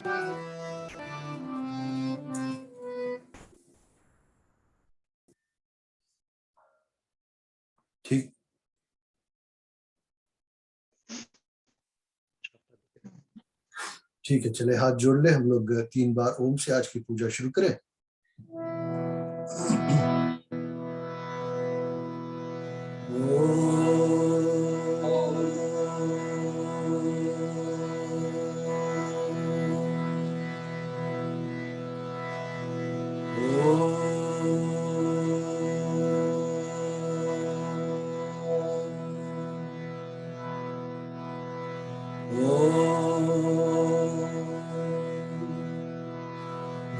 ठीक ठीक है, चले हाथ जोड़ ले। हम लोग 3 बार ओम से आज की पूजा शुरू करें।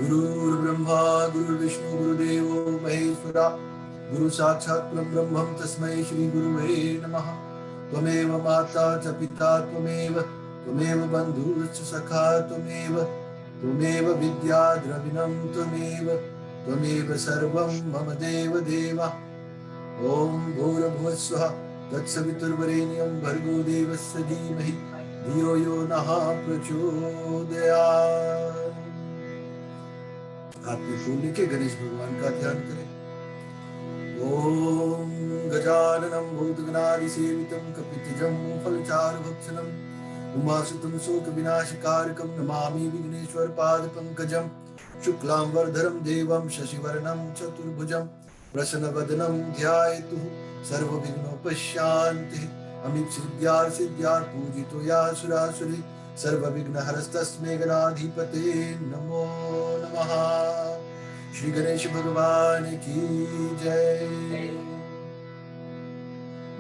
गुरुर्ब्रह्मा गुरुर्विष्णु गुरुदेवो महेश्वरा, गुरु साक्षात् परब्रह्म तस्मै श्री गुरुवे नमः। त्वमेव माता च पिता त्वमेव बन्धुश्च सखा त्वमेव विद्या द्रविणं त्वमेव सर्वं मम देव देव। ॐ भूर्भुवस्सुः तत्सवितुर्वरेण्यं भर्गो देवस्य धीमहि धियो यो नः प्रचोदयात्। हाथ में फूल लेके गणेश भगवान का ध्यान करें। ओम गजाननं भूतगणादिसेवितं कपितजम्बू फलचारुभक्षणं उमासुतं शोकविनाशकारकं नमामि विघ्नेश्वर पादपङ्कजं। शुक्लां वरदरं देवं शशिवर्णं चतुर्भुजं प्रसन्नवदनं ध्यायेतुः सर्वविघ्नोपशान्तिः। अमितसिद्ध्यार्थ पूजितो या सुरासुरी सर्वविघ्नहरस्तस्मै गणाधिपते नमो नमः। श्री गणेश भगवान की जय।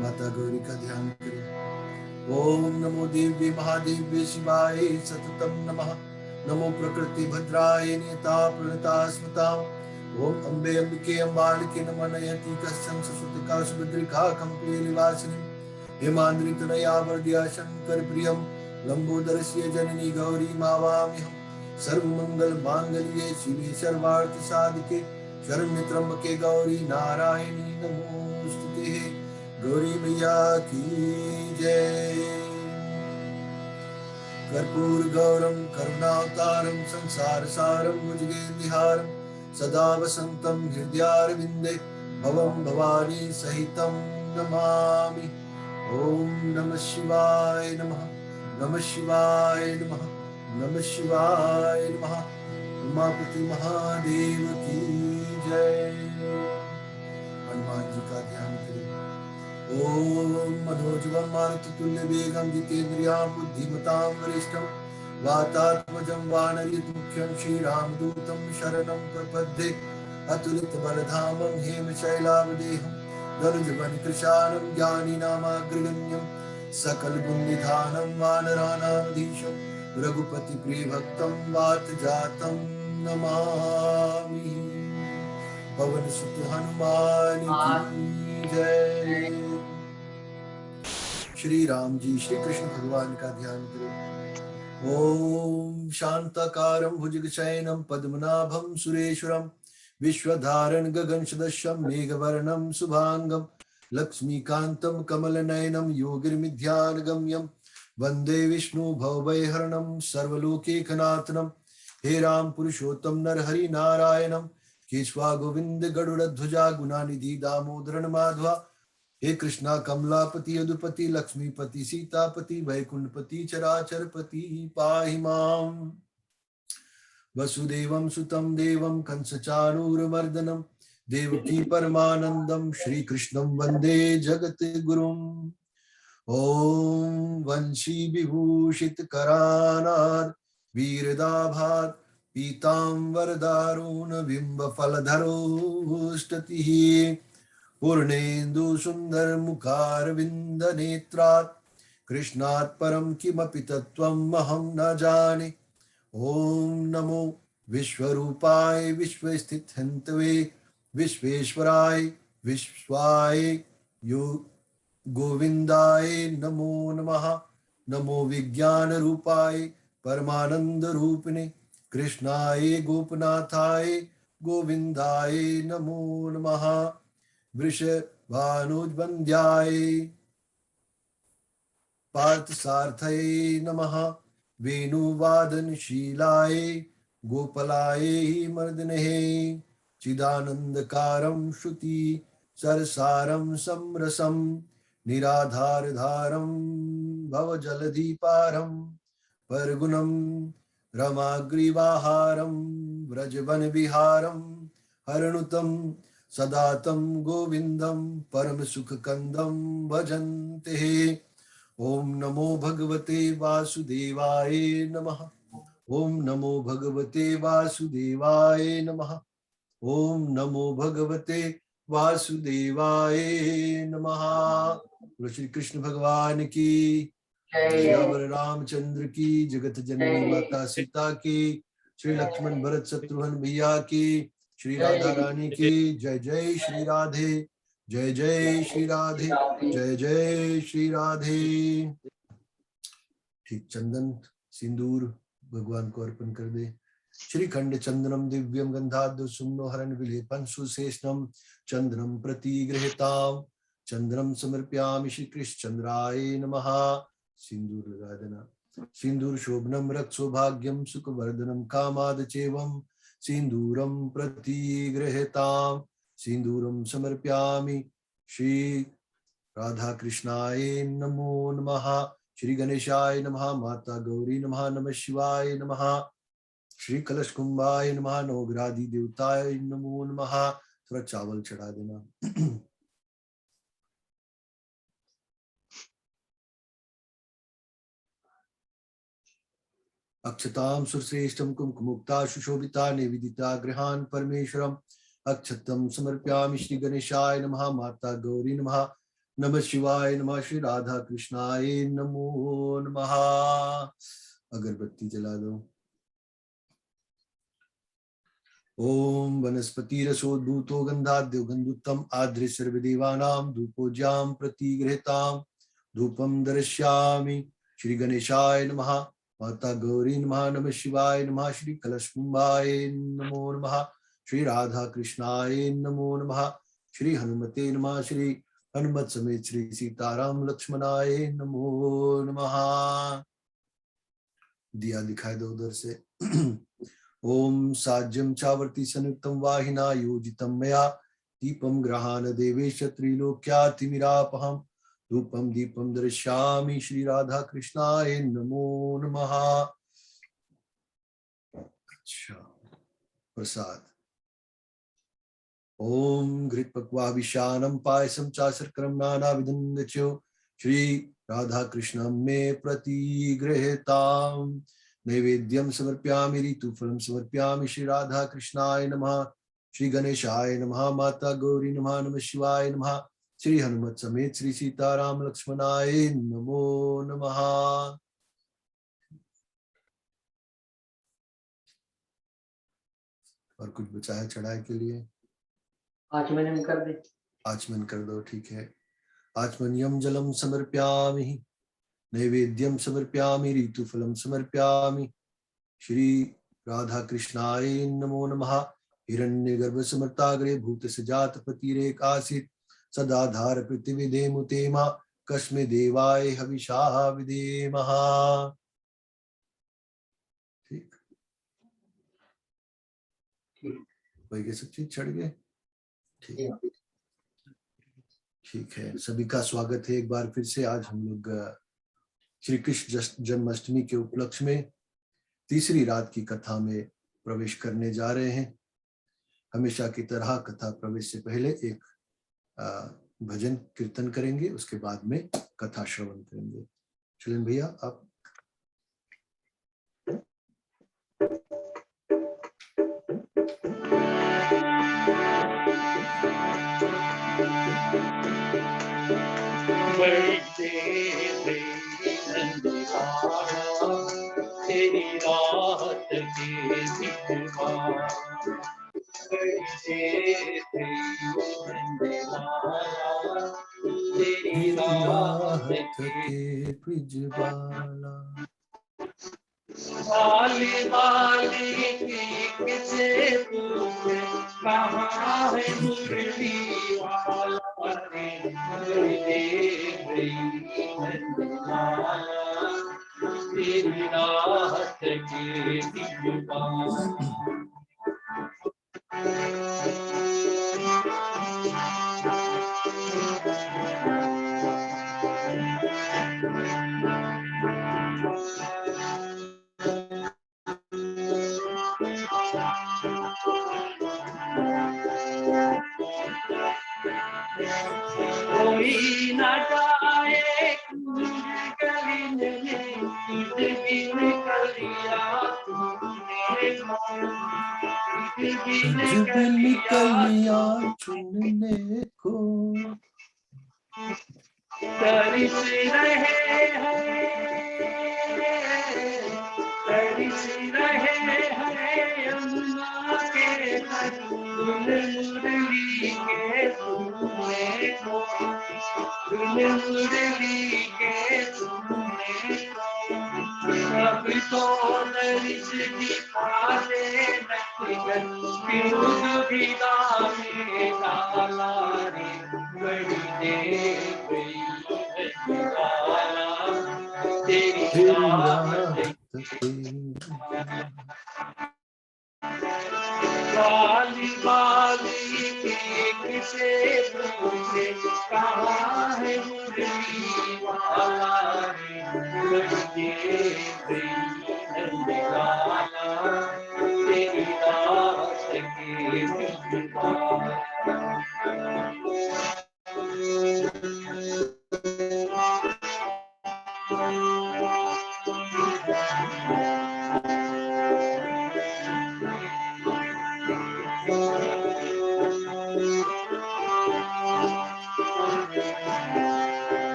माता गौरी का ध्यान करें। ओम नमो देव्ये महादेव्ये शिवाय सततं नमः। नमो प्रकृति भद्राय नेता प्रणता स्मृता। ओम अम्बे अम्बिके अम्बालिके नमः। नयति कश्चन सुसुतिका सुभद्रिका कंपिलिवासिनी हेमाद्रि तनया वरदया शंकर प्रियं लंबोदरस्य जननी गौरी मावाम्यहम्। सर्वमंगल मांगल्ये शिवे सर्वार्थ साधिके शरण्य त्र्यंबके गौरी नारायणी नमोस्तुते। गौरी मैया की जय। कर्पूर गौरम करुणावतारम संसार सारम भुजगेन्द्रहारम सदा वसंतम हृदयारविंदे भवम भवानी सहितं नमामि। ओम नमः शिवाय नमः। नमः शिवाय नमः। नमः शिवाय नमः। उमापति महादेव की जय। हनुमान जी का ध्यान करें। ओम मनोजवं मारुततुल्यवेगं जितेन्द्रियां बुद्धिमतां वरिष्ठं वातात्मजं वानरयूथमुख्यं श्रीरामदूतं शरणं प्रपद्ये। अतुलितबलधामं हेमशैलावदेहं धनुजवनकृशानं ज्ञानिनामाग्रगण्यं सकलगुणनिधानं वानराणामधीशं रघुपति प्रियभक्तं वातजातं नमामि। पवन सुत हनुमान की जय। श्री राम जी श्री कृष्ण भगवान का ध्यान करें। ओम शांताकारं भुजगशयनं पद्मनाभं सुरेश्वरं विश्वधारण गगन सदृशं मेघवर्णं शुभांगं लक्ष्मीकान्तं कमलनयनं योगिर्मिध्यानगम्यं वंदे विष्णु भवभयहरणं सर्वलोकैकनाथनं। हे राम पुरुषोत्तम नरहरि नारायणं केशवा गोविंद गरुड़ध्वजा गुणानिधि दामोदरन माधवा। हे कृष्णा कमलापति यदुपति लक्ष्मीपति सीतापति वैकुंठपति चराचरपति पाहि माम्। वसुदेवं सुतं देवं कंसचाणूरमर्दनं देवकी परमानंदं श्रीकृष्णं वंदे जगद्गुरुम्। ओम वंशी विभूषित करानाथ वीरदाभात पीतांबरदारुण बिंब फलधरोष्टतिः पूर्णेन्दु सुंदर मुखारविंद नेत्रात् कृष्णात् परं किमपि तत्त्वम् अहं न जाने। ओम नमो विश्वरूपाय विश्वस्थितहन्तवे विश्वेश्वराय विश्वाय यो गोविंदाय नमो नमः। नमो विज्ञान रूपाय परमानंद रूपिणे कृष्णाय गोपनाथाय गोविंदाय नमो नमः। वृषभानुजवन्द्याय पार्थसारथये नमः। वेणुवादनशीलाय गोपालाय मर्दनहे चिदानन्दकारं श्रुति सरसारं समरसं निराधारधारं भवजलधिपारं परगुणं रमाग्रीवाहारं व्रजवनविहारं हरणुतं सदा तं गोविन्दं परमसुखकन्दं भजन्ते। ओम नमो भगवते वासुदेवाय नमः। ओम नमो भगवते वासुदेवाय नमः। ओम नमो भगवते वासुदेवाय नमः। श्री कृष्ण भगवान की जय, रामचंद्र की, जगत जननी माता सीता की, श्री लक्ष्मण भरत शत्रुघ्न भैया की, श्री राधा रानी की जय। जय श्री राधे, जय जय श्री राधे, जय जय श्री राधे। ठीक, चंदन सिंदूर भगवान को अर्पण कर दे। श्रीखंड चंदनम दिव्यम गंधाद्य सुम्नो हरण विलेपन सुशेषणम चंद्रम प्रति गृहताम चंद्रम समर्पयामि श्री कृष्ण चंद्राय नमः। सिंदूर लगा देना। सिंदूर शोभनम रक्ष सौभाग्यम सुख वर्धनम कामाद चेवम सिंदूरम प्रति गृहताम सिंदूरम समर्पयामि श्री राधा कृष्णाय नमो नमः। श्री गणेशाय नमः। माता गौरी नमः। नमः शिवाय नमः। श्री कलश कुंभाय नमः। नवग्राधि देवताय नमो नमः। थोड़ा चावल चढ़ा देना। अक्षतां सुश्रेष्ठं कुंकुमुक्ता सुशोभिता निवेदिता गृहान् परमेश्वरम् अक्षतम समर्पयामि श्री गणेशाय नमः। माता गौरी नमः। नमः शिवाय नमः। श्री राधा कृष्णाय नमो नमः। अगरबत्ती जला दो। ओम वनस्पतिरसोद्भूतो गंधाद्यो गंधुत्तम आद्रे सर्वदेवानां धूपोज्यां प्रतिगृहीतां धूपं दर्शयामि श्री गणेशाय नमः। माता गौरी नमः। नमः शिवाय नमः। श्री कलशकुंभाय नमो नमः। श्री राधा कृष्णाय नमो नमः। श्री हनुमते नमः। श्री हनुमत समेत श्री सीताराम लक्ष्मणाय नमो नमः। दिया दिखाई दो उधर से। ओम साज्यं चावर्ति संयुक्तं वाहिना योजितं मया दीपं गृहाण देवेश त्रिलोक्यातिमिरापहं धूपं दीपं दर्शयामि श्री राधा कृष्णाय नमो नमः। अच्छा, प्रसाद। ओम घृतपक्वाभिशानं पायसं चाशर्करं नानाविधं दच्यो श्री राधा कृष्णं मे प्रतिगृहीताम् नैवेद्यं समर्पयामि ऋतुफलं समर्पयामि श्री राधा कृष्णाय नमः। श्री गणेशाय नमः। माता गौरी नमः। नमः शिवाय नमः। श्री हनुमत समेत श्री सीताराम लक्ष्मणाय नमो नमः। और कुछ बचा है चढ़ाई के लिए? आचमन कर दे। आचमन कर दो, ठीक है। आचमनियम जलम समर्पयामि नैवेद्यम समर्पयामि ऋतुफलं समर्पयामि श्री राधा कृष्णाय नमो नमः। हिरण्यगर्भ समर्ताग्रे भूत सजात पतिरेकासित सदाधार पृथ्वी मुतेमा कस्मे देवाय हविषा विधेमः। ठीक, वही सब चीज चढ़ गए। ठीक, ठीक है। सभी का स्वागत है एक बार फिर से। आज हम लोग श्री कृष्ण जन्माष्टमी के उपलक्ष्य में तीसरी रात की कथा में प्रवेश करने जा रहे हैं। हमेशा की तरह कथा प्रवेश से पहले एक भजन कीर्तन करेंगे, उसके बाद में कथा श्रवण करेंगे। चलें भैया आप। तेरी राहत के ब्रिजबाला वाली वाली किसे पूछे कहाँ है मुरली वाला तेरी रात कोई न जाए गली में ईद बिन कलिया तूने तुझ बिन कलियां चुनने को तरस रहे हैं यमुना के तट धुन मुरली के सुनने को धुन मुरली के सुनने को सब तो नरिश दिखाते नटगन क्यों दुविधा में डाला रे बड़ी देर गई है निराला तेरी रात वाली वाली एक से पूछे कहाँ है मुरली वाला रे बड़ी देर गई है निराला तेरी रात के निराला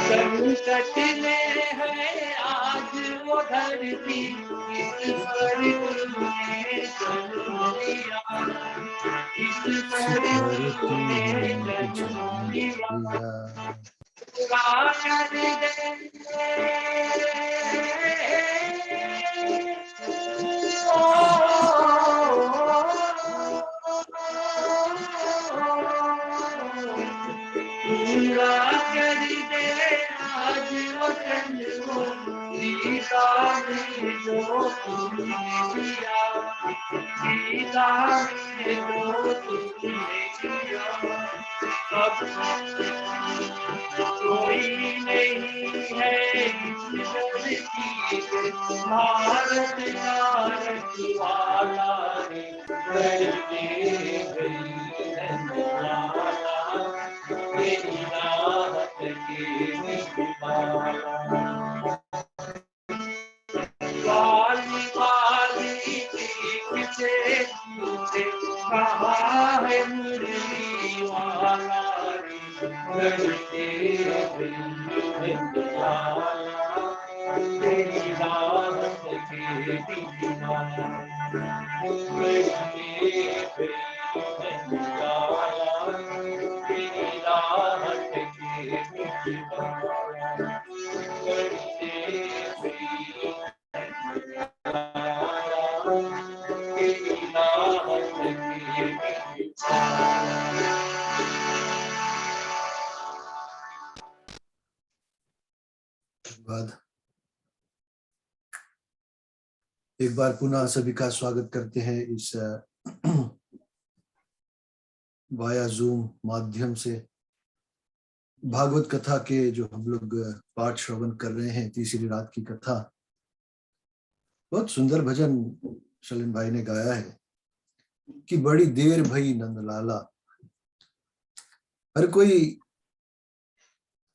संकट में है आज वो धरती इस पर तूने जन्म लिया इस पर तूने जन्म लिया कर दे आज वतन को सीता ने जो तुमने किया सीता ने जो तुमने किया अब कोई नहीं है इस धरती पे भारत का रखवाला रे कर दे गई है निराला तेरी राहत के निवाला वाली वाली से तुझे कहा है मुरली वाला रे करते तेरी राहत के निवाला तेरी राहत के एक बार पुनः सभी का स्वागत करते हैं इस वाया जूम माध्यम से भागवत कथा के जो हम लोग पाठ श्रवण कर रहे हैं, तीसरी रात की कथा। बहुत सुंदर भजन शलिन भाई ने गाया है कि बड़ी देर भई नंदलाला। हर कोई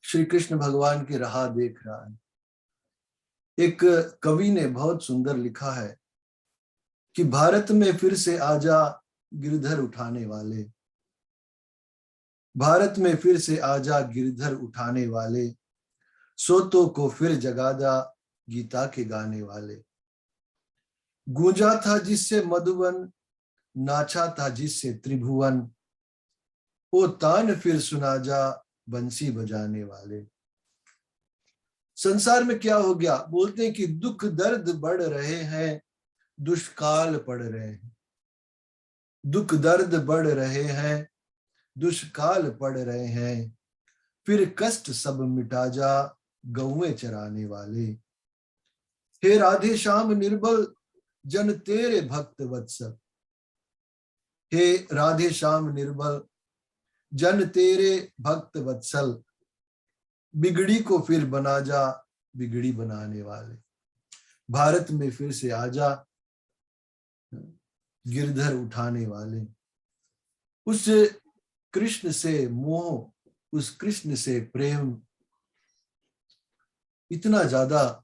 श्री कृष्ण भगवान की राह देख रहा है। एक कवि ने बहुत सुंदर लिखा है कि भारत में फिर से आजा गिरधर उठाने वाले, भारत में फिर से आजा गिरधर उठाने वाले, सोतों को फिर जगादा गीता के गाने वाले। गूंजा था जिससे मधुवन, नाचा था जिससे त्रिभुवन, ओ तान फिर सुना जा बंसी बजाने वाले। संसार में क्या हो गया? बोलते हैं कि दुख दर्द बढ़ रहे हैं, दुष्काल पड़ रहे हैं। दुख दर्द बढ़ रहे हैं, दुष्काल पड़ रहे हैं, फिर कष्ट सब मिटा जा गौएं चराने वाले। हे राधे श्याम निर्बल जन तेरे भक्त वत्सल। हे राधे श्याम निर्बल जन तेरे भक्त वत्सल, बिगड़ी को फिर बना जा बिगड़ी बनाने वाले। भारत में फिर से आजा गिरधर उठाने वाले। उस कृष्ण से मोह, उस कृष्ण से प्रेम इतना ज्यादा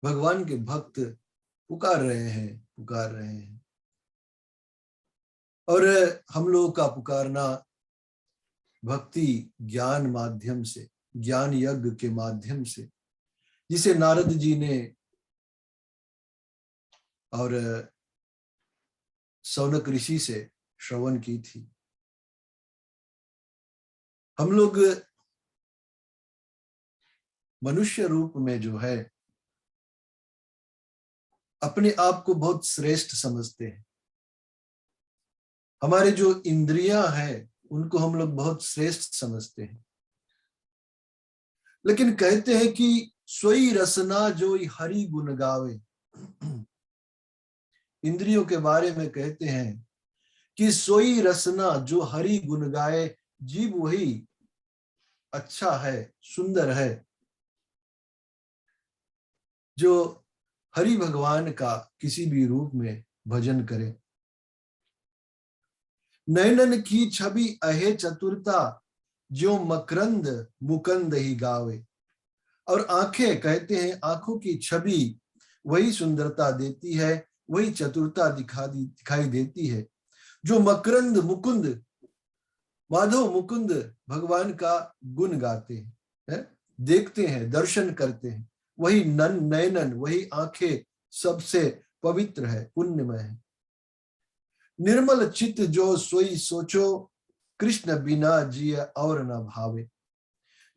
भगवान के भक्त पुकार रहे हैं। और हम लोगों का पुकारना भक्ति ज्ञान माध्यम से, ज्ञान यज्ञ के माध्यम से, जिसे नारद जी ने और सौनक ऋषि से श्रवण की थी। हम लोग मनुष्य रूप में जो है अपने आप को बहुत श्रेष्ठ समझते हैं। हमारे जो इंद्रियां हैं उनको हम लोग बहुत श्रेष्ठ समझते हैं। लेकिन कहते हैं कि सोई रसना जो हरि गुण गावे। इंद्रियों के बारे में कहते हैं कि सोई रसना जो हरि गुण गाए, जीव वही अच्छा है, सुंदर है, जो हरि भगवान का किसी भी रूप में भजन करे। नयनन की छवि अहे चतुरता, जो मकरंद मुकंद ही गावे। और आंखें, कहते हैं आंखों की छवि वही सुंदरता देती है, वही चतुरता दिखाई देती है, जो मकरंद मुकुंद, माधव मुकुंद भगवान का गुण गाते हैं, देखते हैं, दर्शन करते हैं। वही नयनन, वही आंखें सबसे पवित्र है, पुण्यमय है। निर्मल चित्त जो सोई सोचो, कृष्ण बिना जिय और न भावे।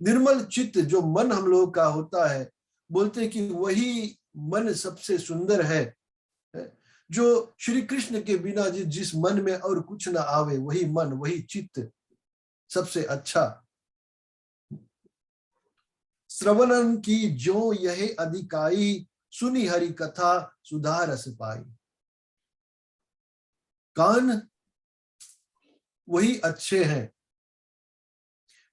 निर्मल चित्त जो मन हम लोगों का होता है, बोलते हैं कि वही मन सबसे सुंदर है, जो श्री कृष्ण के बिना जिस मन में और कुछ ना आवे, वही मन, वही चित्त सबसे अच्छा। श्रवणन की जो यह अधिकाई, सुनी हरि कथा सुधा रस पाई। कान वही अच्छे हैं,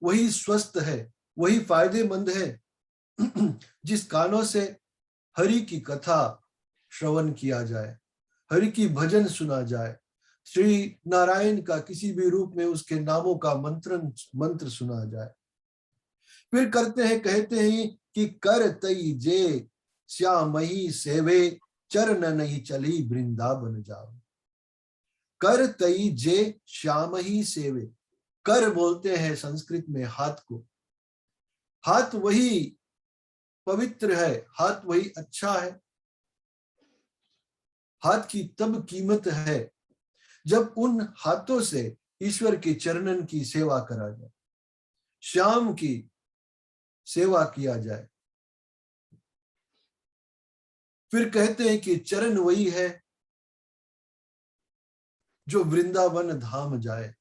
वही स्वस्थ है, वही फायदेमंद है जिस कानों से हरि की कथा श्रवण किया जाए, हरि की भजन सुना जाए, श्री नारायण का किसी भी रूप में उसके नामों का मंत्र सुना जाए। फिर कहते हैं कि कर तई जे श्यामही सेवे, चरण नहीं चली वृंदावन जाओ। कर तई जे श्याम ही सेवे। कर बोलते हैं संस्कृत में हाथ को। हाथ वही पवित्र है, हाथ वही अच्छा है। हाथ की तब कीमत है जब उन हाथों से ईश्वर के चरणन की सेवा करा जाए, श्याम की सेवा किया जाए। फिर कहते हैं कि चरण वही है जो वृंदावन धाम जाए,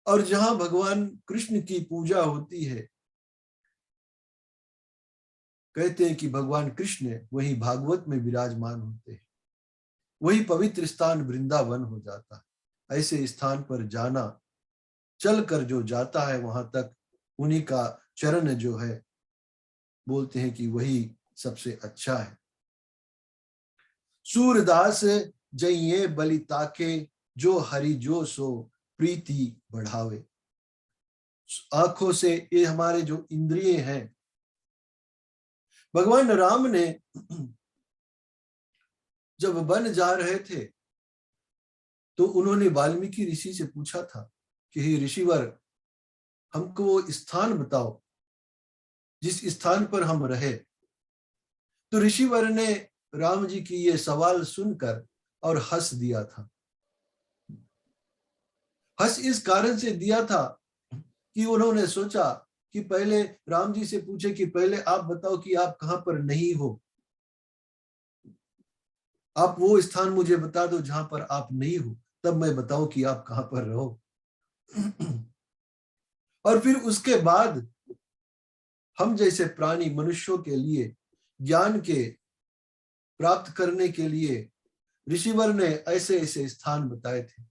और जहां भगवान कृष्ण की पूजा होती है, कहते हैं कि भगवान कृष्ण वही भागवत में विराजमान होते हैं, वही पवित्र स्थान वृंदावन हो जाता है। ऐसे स्थान पर जाना, चल कर जो जाता है वहां तक, उन्हीं का चरण जो है, बोलते हैं कि वही सबसे अच्छा है। सूरदास जइये बलि ताके, जो हरि जो सो प्रीति बढ़ावे। आंखों से, ये हमारे जो इंद्रिय हैं, भगवान राम ने जब वन जा रहे थे तो उन्होंने वाल्मीकि ऋषि से पूछा था कि हे ऋषिवर, हमको वो स्थान बताओ जिस स्थान पर हम रहे। तो ऋषिवर ने राम जी की ये सवाल सुनकर और हंस दिया था। हंस इस कारण से दिया था कि उन्होंने सोचा कि पहले राम जी से पूछे कि पहले आप बताओ कि आप कहां पर नहीं हो, आप वो स्थान मुझे बता दो जहां पर आप नहीं हो, तब मैं बताऊं कि आप कहां पर रहो। और फिर उसके बाद हम जैसे प्राणी मनुष्यों के लिए ज्ञान के प्राप्त करने के लिए ऋषिवर ने ऐसे ऐसे स्थान बताए थे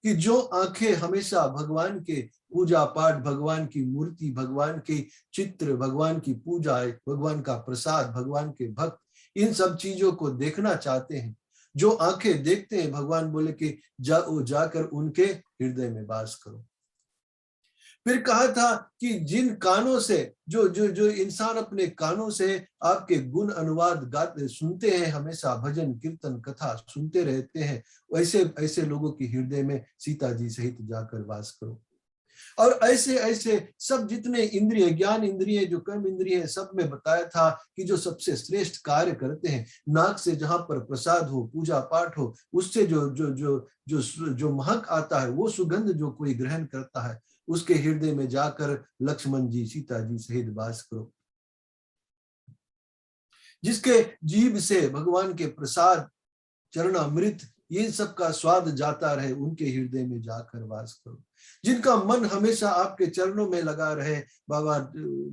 कि जो आंखें हमेशा भगवान के पूजा पाठ, भगवान की मूर्ति, भगवान के चित्र, भगवान की पूजा, भगवान का प्रसाद, भगवान के भक्त, इन सब चीजों को देखना चाहते हैं, जो आंखें देखते हैं, भगवान बोले कि जाकर उनके हृदय में वास करो। फिर कहा था कि जिन कानों से जो जो जो इंसान अपने कानों से आपके गुण अनुवाद गाते सुनते हैं, हमेशा भजन कीर्तन कथा सुनते रहते हैं, वैसे ऐसे लोगों के हृदय में सीता जी सहित जाकर वास करो। और ऐसे ऐसे सब जितने इंद्रिय, ज्ञान इंद्रिय, जो कर्म इंद्रिय है, सब में बताया था कि जो सबसे श्रेष्ठ कार्य करते हैं, नाक से जहां पर प्रसाद हो, पूजा पाठ हो, उससे जो जो जो जो जो महक आता है, वो सुगंध जो कोई ग्रहण करता है, उसके हृदय में जाकर लक्ष्मण जी सीता जी सहित वास करो। जिसके जीभ से भगवान के प्रसाद, चरणामृत, ये सब का स्वाद जाता रहे, उनके हृदय में जाकर वास करो। जिनका मन हमेशा आपके चरणों में लगा रहे, बाबा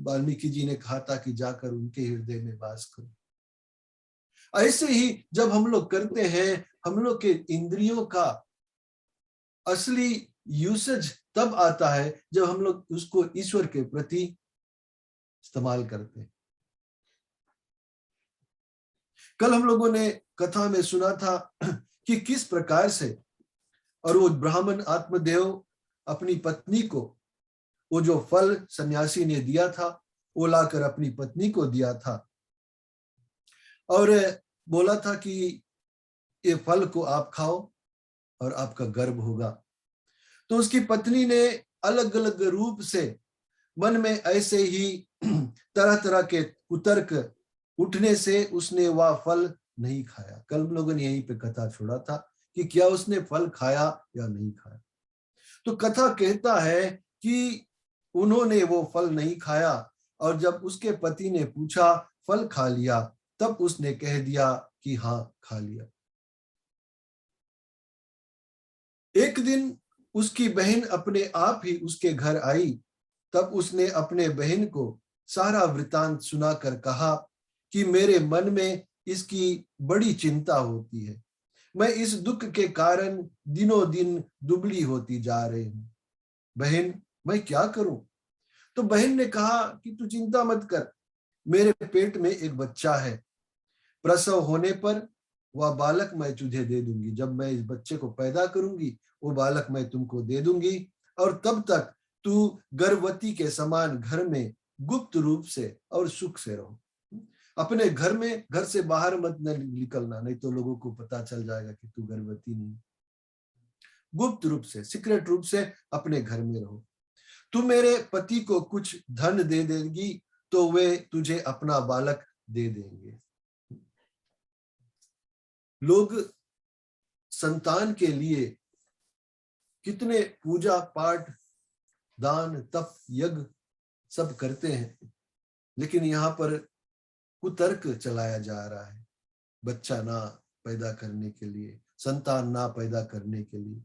वाल्मीकि जी ने कहा था कि जाकर उनके हृदय में वास करो। ऐसे ही जब हम लोग करते हैं, हम लोग के इंद्रियों का असली यूसेज तब आता है जब हम लोग उसको ईश्वर के प्रति इस्तेमाल करते हैं। कल हम लोगों ने कथा में सुना था कि किस प्रकार से, और वो ब्राह्मण आत्मदेव अपनी पत्नी को वो जो फल सन्यासी ने दिया था, वो लाकर अपनी पत्नी को दिया था और बोला था कि ये फल को आप खाओ और आपका गर्भ होगा। तो उसकी पत्नी ने अलग अलग रूप से मन में ऐसे ही तरह तरह के कुतर्क उठने से उसने वह फल नहीं खाया। कल लोगों ने यहीं पे कथा छोड़ा था कि क्या उसने फल खाया या नहीं खाया। तो कथा कहता है कि उन्होंने वो फल नहीं खाया, और जब उसके पति ने पूछा फल खा लिया, तब उसने कह दिया कि हाँ खा लिया। एक दिन उसकी बहन अपने आप ही उसके घर आई, तब उसने अपने बहन को सारा वृतांत सुनाकर कहा कि मेरे मन में इसकी बड़ी चिंता होती है, मैं इस दुख के कारण दिनों दिन दुबली होती जा रही हूं। बहन, मैं क्या करूं? तो बहन ने कहा कि तू चिंता मत कर, मेरे पेट में एक बच्चा है, प्रसव होने पर वह बालक मैं तुझे दे दूंगी। जब मैं इस बच्चे को पैदा करूंगी, वो बालक मैं तुमको दे दूंगी, और तब तक तू गर्भवती के समान घर में गुप्त रूप से और सुख से रहो। अपने घर में, घर से बाहर मत निकलना, नहीं तो लोगों को पता चल जाएगा कि तू गर्भवती नहीं। गुप्त रूप से, सीक्रेट रूप से अपने घर में रहो। तू मेरे पति को कुछ धन दे देगी तो वे तुझे अपना बालक दे देंगे। लोग संतान के लिए कितने पूजा पाठ, दान, तप, यज्ञ सब करते हैं, लेकिन यहाँ पर कुतर्क चलाया जा रहा है बच्चा ना पैदा करने के लिए, संतान ना पैदा करने के लिए।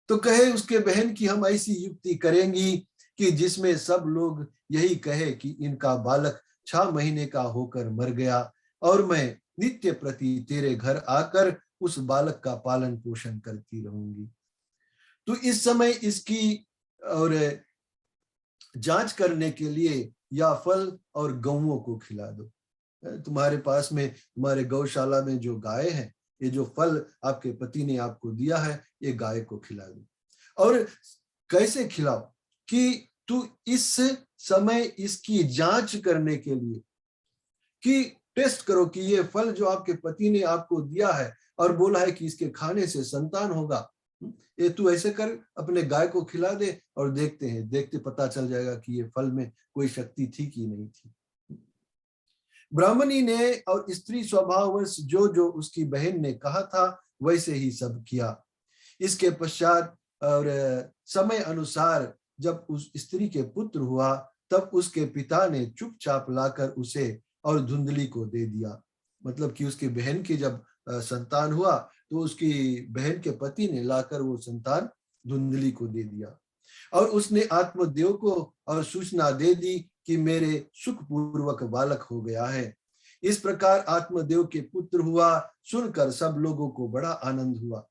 तो कहे उसके बहन की हम ऐसी युक्ति करेंगी कि जिसमें सब लोग यही कहे कि इनका बालक 6 महीने का होकर मर गया, और मैं नित्य प्रति तेरे घर आकर उस बालक का पालन पोषण करती रहूंगी। तो इस समय इसकी और जांच करने के लिए या फल और गौओं को खिला दो। तुम्हारे पास में, तुम्हारे गौशाला में जो गाय है, ये जो फल आपके पति ने आपको दिया है, ये गाय को खिला दो। और कैसे खिलाओ? कि तू इस समय इसकी जांच करने के लिए, कि टेस्ट करो कि ये फल जो आपके पति ने आपको दिया है और बोला है कि इसके खाने से संतान होगा, ये तू ऐसे कर, अपने गाय को खिला दे, और देखते हैं, देखते पता चल जाएगा कि ये फल में कोई शक्ति थी कि नहीं थी। ब्राह्मणी ने और स्त्री स्वभाववश जो जो उसकी बहन ने कहा था वैसे ही सब किया। इसके पश्चात और समय अनुसार जब उस स्त्री के पुत्र हुआ, तब उसके पिता ने चुपचाप लाकर उसे और धुंधली को दे दिया। मतलब कि उसकी बहन की जब संतान हुआ, तो उसकी बहन के पति ने लाकर वो संतान धुंधली को दे दिया। और उसने आत्मदेव को और सूचना दे दी कि मेरे सुखपूर्वक बालक हो गया है। इस प्रकार आत्मदेव के पुत्र हुआ सुनकर सब लोगों को बड़ा आनंद हुआ।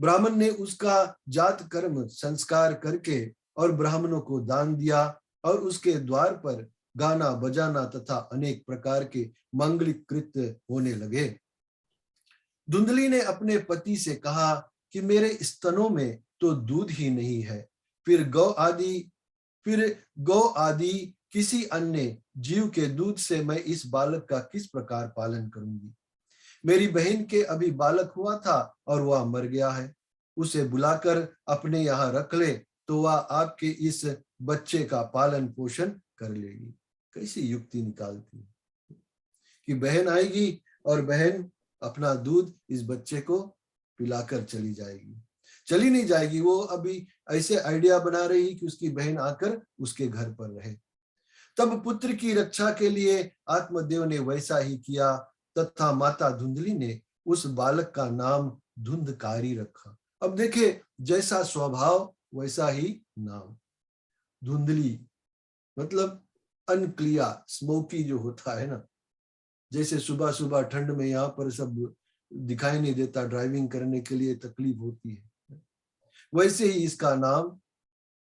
ब्राह्मण ने उसका जात कर्म संस्कार करके और ब्राह्मणों को दान दिया और उसके द्वार पर गाना बजाना तथा अनेक प्रकार के मांगलिक कृत्य होने लगे। धुंधली ने अपने पति से कहा कि मेरे स्तनों में तो दूध ही नहीं है, फिर गौ आदि किसी अन्य जीव के दूध से मैं इस बालक का किस प्रकार पालन करूंगी। मेरी बहन के अभी बालक हुआ था और वह मर गया है, उसे बुलाकर अपने यहाँ रख ले तो वह आपके इस बच्चे का पालन पोषण कर लेगी। कैसी युक्ति निकालती है कि बहन आएगी और बहन अपना दूध इस बच्चे को पिलाकर चली जाएगी। चली नहीं जाएगी, वो अभी ऐसे आइडिया बना रही कि उसकी बहन आकर उसके घर पर रहे। तब पुत्र की रक्षा के लिए आत्मदेव ने वैसा ही किया तथा माता धुंधली ने उस बालक का नाम धुंधकारी रखा। अब देखे, जैसा स्वभाव वैसा ही नाम। धुंधली मतलब अनक्लियर, स्मोकी जो होता है ना, जैसे सुबह सुबह ठंड में यहाँ पर सब दिखाई नहीं देता, ड्राइविंग करने के लिए तकलीफ होती है, वैसे ही इसका नाम,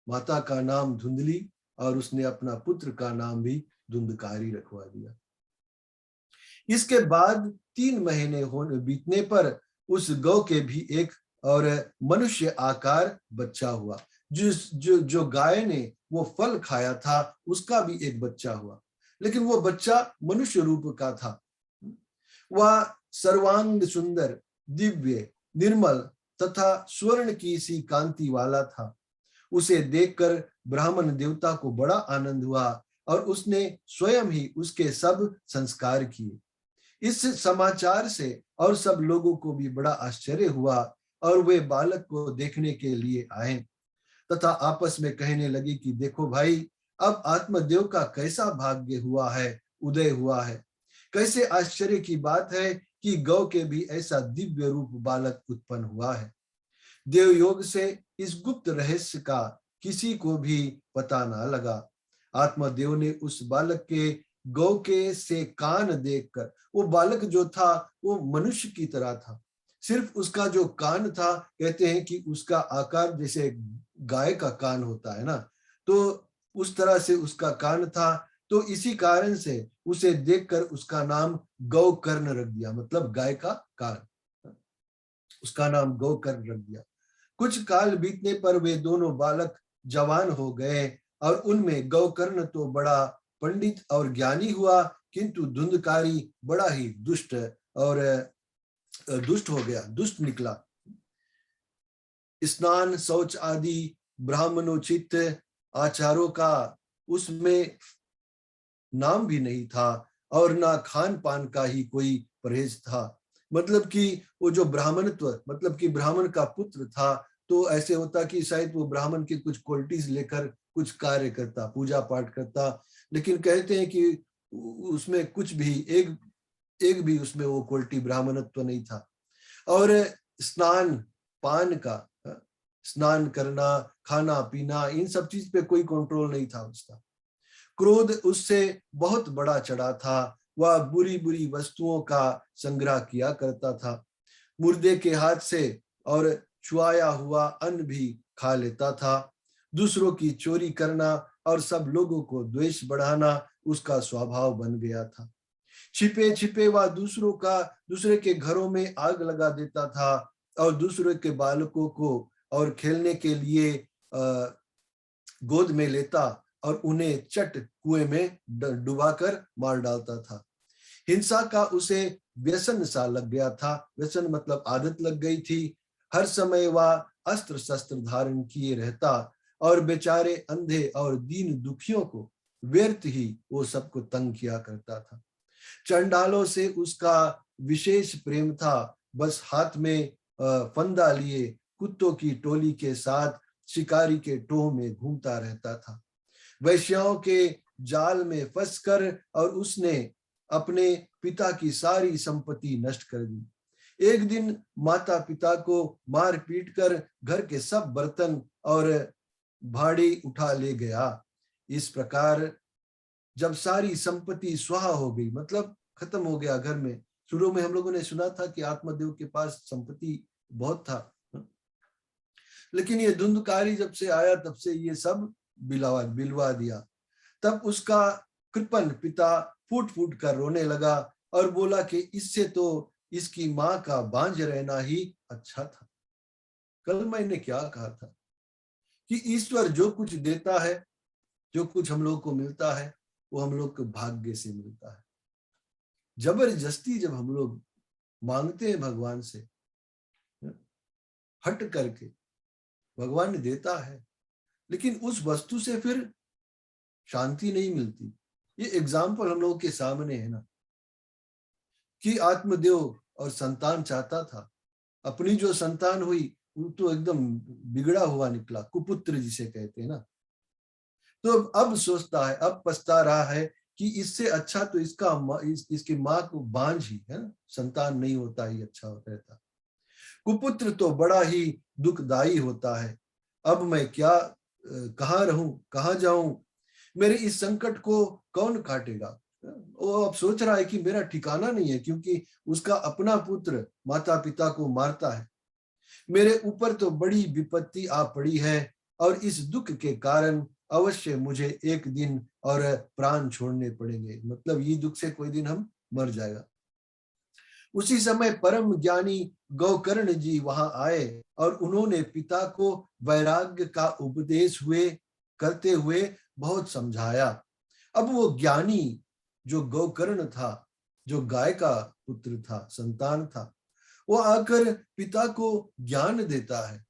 माता का नाम धुंधली और उसने अपना पुत्र का नाम भी धुंधकारी रखवा दिया। इसके बाद 3 महीने बीतने पर उस गौ के भी एक और मनुष्य आकार बच्चा हुआ। जो गाय ने वो फल खाया था उसका भी एक बच्चा हुआ, लेकिन वो बच्चा मनुष्य रूप का था। वह सर्वांग सुंदर, दिव्य, निर्मल तथा स्वर्ण की सी कांति वाला था। उसे देखकर ब्राह्मण देवता को बड़ा आनंद हुआ और उसने स्वयं ही उसके सब संस्कार किए। इस समाचार से और सब लोगों को भी बड़ा आश्चर्य हुआ और वे बालक को देखने के लिए आए तथा आपस में कहने लगे कि देखो भाई, अब आत्मदेव का कैसा भाग्य हुआ है, उदय हुआ है। कैसे आश्चर्य की बात है कि गौ के भी ऐसा दिव्य रूप बालक उत्पन्न हुआ है। देव योग से इस गुप्त रहस्य का किसी को भी पता ना लगा। आत्मदेव ने उस बालक के गौ के से कान देखकर, वो बालक जो था वो मनुष्य की तरह था, सिर्फ उसका जो कान था, कहते हैं कि उसका आकार जैसे गाय का कान होता है ना, तो उस तरह से उसका कान था। तो इसी कारण से उसे देखकर उसका नाम गौकर्ण रख दिया, मतलब गाय का कान, उसका नाम गौकर्ण रख दिया। कुछ काल बीतने पर वे दोनों बालक जवान हो गए और उनमें गौकर्ण तो बड़ा पंडित और ज्ञानी हुआ, किंतु धुंधकारी बड़ा ही दुष्ट हो गया, दुष्ट निकला। स्नान, शौच आदि ब्राह्मणोचित आचारों का उसमें नाम भी नहीं था और ना खान पान का ही कोई परहेज था। मतलब कि वो जो ब्राह्मणत्व, मतलब कि ब्राह्मण का पुत्र था, तो ऐसे होता कि शायद वो ब्राह्मण की कुछ क्वालिटीज लेकर कुछ कार्य करता, पूजा पाठ करता, लेकिन कहते हैं कि उसमें कुछ भी एक भी उसमें वो क्वालिटी ब्राह्मणत्व नहीं था। और स्नान पान का, स्नान करना, खाना पीना, इन सब चीज पे कोई कंट्रोल नहीं था उसका। क्रोध उससे बहुत बड़ा चढ़ा था। वह बुरी बुरी वस्तुओं का संग्रह किया करता था, मुर्दे के हाथ से और छुआया हुआ अन्न भी खा लेता था। दूसरों की चोरी करना और सब लोगों को द्वेष बढ़ाना उसका स्वभाव बन गया था। छिपे छिपे वह दूसरे के घरों में आग लगा देता था और दूसरे के बालकों को और खेलने के लिए गोद में लेता और उन्हें चट कुएं में डुबाकर मार डालता था। हिंसा का उसे व्यसन सा लग गया था, व्यसन मतलब आदत लग गई थी। हर समय वह अस्त्र शस्त्र धारण किए रहता और बेचारे अंधे और दीन दुखियों को व्यर्थ ही वो सबको तंग किया करता था। चंडालों से उसका विशेष प्रेम था। बस हाथ में फंदा लिए कुत्तों की टोली के साथ शिकारी के टोह में घूमता रहता था। वैश्याओं के जाल में फंसकर और उसने अपने पिता की सारी संपत्ति नष्ट कर दी। एक दिन माता पिता को मार पीट कर घर के सब बर्तन और भाड़ी उठा ले गया। इस प्रकार जब सारी संपत्ति स्वाहा हो गई, मतलब खत्म हो गया घर में। शुरू में हम लोगों ने सुना था कि आत्मदेव के पास संपत्ति बहुत था, लेकिन ये धुंधकारी जब से आया तब से ये सब बिलवा दिया। तब उसका कृपण पिता फूट फूट कर रोने लगा और बोला कि इससे तो इसकी माँ का बांझ रहना ही अच्छा था। कल मैंने क्या कहा था कि ईश्वर जो कुछ देता है, जो कुछ हम लोग को मिलता है, वो हम लोग को भाग्य से मिलता है। जबरदस्ती जब हम लोग मांगते हैं भगवान से, हट करके, भगवान देता है, लेकिन उस वस्तु से फिर शांति नहीं मिलती। ये एग्जाम्पल हम लोगों के सामने है ना, कि आत्मदेव और संतान चाहता था, अपनी जो संतान हुई वो तो एकदम बिगड़ा हुआ निकला, कुपुत्र जिसे कहते हैं ना। तो अब सोचता है, अब पछता रहा है कि इससे अच्छा तो इसकी माँ को बांझ ही है ना, संतान नहीं होता ही अच्छा रहता। कुपुत्र तो बड़ा ही दुखदाई होता है। अब मैं क्या कहाँ रहूं, कहाँ जाऊं, मेरे इस संकट को कौन काटेगा। वो अब सोच रहा है कि मेरा ठिकाना नहीं है, क्योंकि उसका अपना पुत्र माता पिता को मारता है। मेरे ऊपर तो बड़ी विपत्ति आ पड़ी है और इस दुख के कारण अवश्य मुझे एक दिन और प्राण छोड़ने पड़ेंगे, मतलब ये दुख से कोई दिन हम मर जाएगा। उसी समय परम ज्ञानी गौकर्ण जी वहां आए और उन्होंने पिता को वैराग्य का उपदेश करते हुए बहुत समझाया। अब वो ज्ञानी जो गौकर्ण था, जो गाय का पुत्र था, संतान था, वो आकर पिता को ज्ञान देता है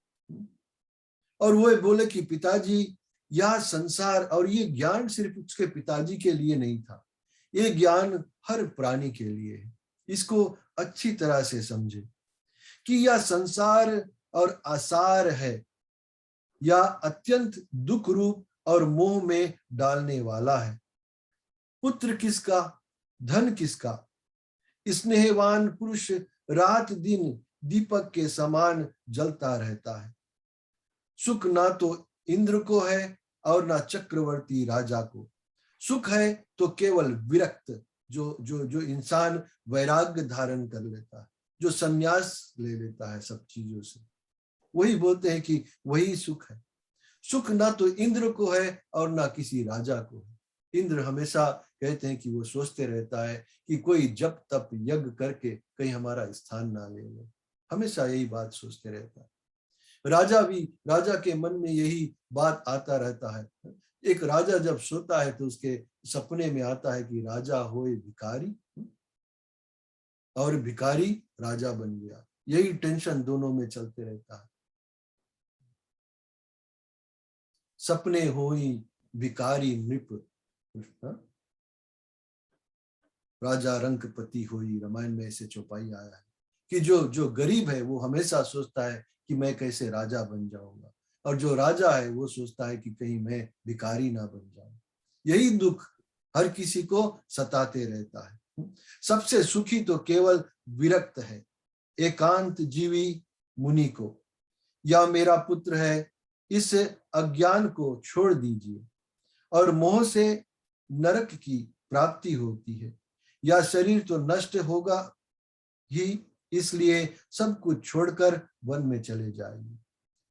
और वो बोले कि पिताजी, यह संसार, और ये ज्ञान सिर्फ उसके पिताजी के लिए नहीं था, ये ज्ञान हर प्राणी के लिए है। इसको अच्छी तरह से समझे कि यह संसार और आसार है, या अत्यंत दुख रूप और मोह में डालने वाला है। पुत्र किसका, धन किसका, स्नेहवान पुरुष रात दिन दीपक के समान जलता रहता है। सुख ना तो इंद्र को है और ना चक्रवर्ती राजा को। सुख है तो केवल विरक्त, जो जो जो इंसान वैराग्य धारण कर लेता है, जो संन्यास ले लेता है सब चीजों से, वही बोलते हैं कि वही सुख है। सुख ना तो इंद्र को है और ना किसी राजा को है। इंद्र हमेशा कहते हैं कि वो सोचते रहता है कि कोई जप तप यज्ञ करके कहीं हमारा स्थान ना ले ले, हमेशा यही बात सोचते रहता है। राजा के मन में यही बात आता रहता है। एक राजा जब सोता है तो उसके सपने में आता है कि राजा होए भिखारी और भिखारी राजा बन गया। यही टेंशन दोनों में चलते रहता है। सपने होई भिखारी नृप, राजा रंकपति होई, रामायण में ऐसे चौपाई आया है कि जो गरीब है वो हमेशा सोचता है कि मैं कैसे राजा बन जाऊंगा, और जो राजा है वो सोचता है कि कहीं मैं भिखारी ना बन जाऊं। यही दुख हर किसी को सताते रहता है। सबसे सुखी तो केवल विरक्त है, एकांत जीवी मुनि को। या मेरा पुत्र है, इस अज्ञान को छोड़ दीजिए, और मोह से नरक की प्राप्ति होती है। या शरीर तो नष्ट होगा ही, इसलिए सब कुछ छोड़कर वन में चले जाइए।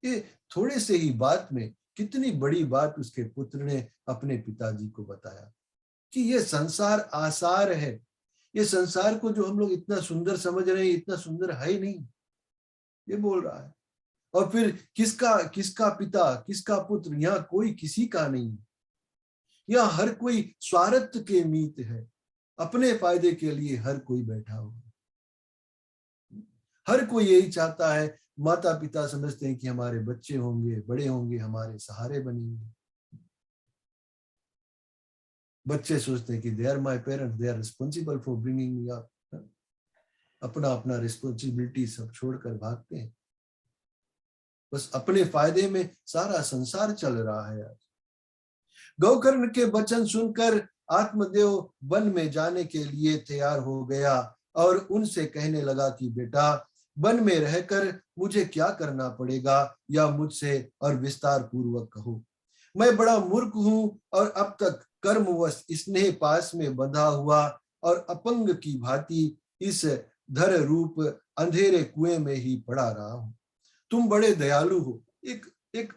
ये थोड़े से ही बात में कितनी बड़ी बात उसके पुत्र ने अपने पिताजी को बताया कि ये संसार आसार है। ये संसार को जो हम लोग इतना सुंदर समझ रहे हैं, इतना सुंदर है ही नहीं, ये बोल रहा है। और फिर किसका पिता, किसका पुत्र, यहाँ कोई किसी का नहीं। यहाँ हर कोई स्वार्थ के मीत है, अपने फायदे के लिए हर कोई बैठा हुआ। हर कोई यही चाहता है, माता पिता समझते हैं कि हमारे बच्चे होंगे, बड़े होंगे, हमारे सहारे बनेंगे। बच्चे सोचते हैं कि they are my parents, they are responsible for bringing me up. अपना अपना रिस्पॉन्सिबिलिटी सब छोड़कर भागते हैं। बस अपने फायदे में सारा संसार चल रहा है। आज गौकर्ण के वचन सुनकर आत्मदेव वन में जाने के लिए तैयार हो गया और उनसे कहने लगा कि बेटा, वन में रहकर मुझे क्या करना पड़ेगा, या मुझसे और विस्तार पूर्वक कहो। मैं बड़ा मूर्ख हूं और अब तक कर्मवश स्नेह पास में बंधा हुआ और अपंग की भांति इस धर रूप अंधेरे कुएं में ही पड़ा रहा हूं। तुम बड़े दयालु हो। एक एक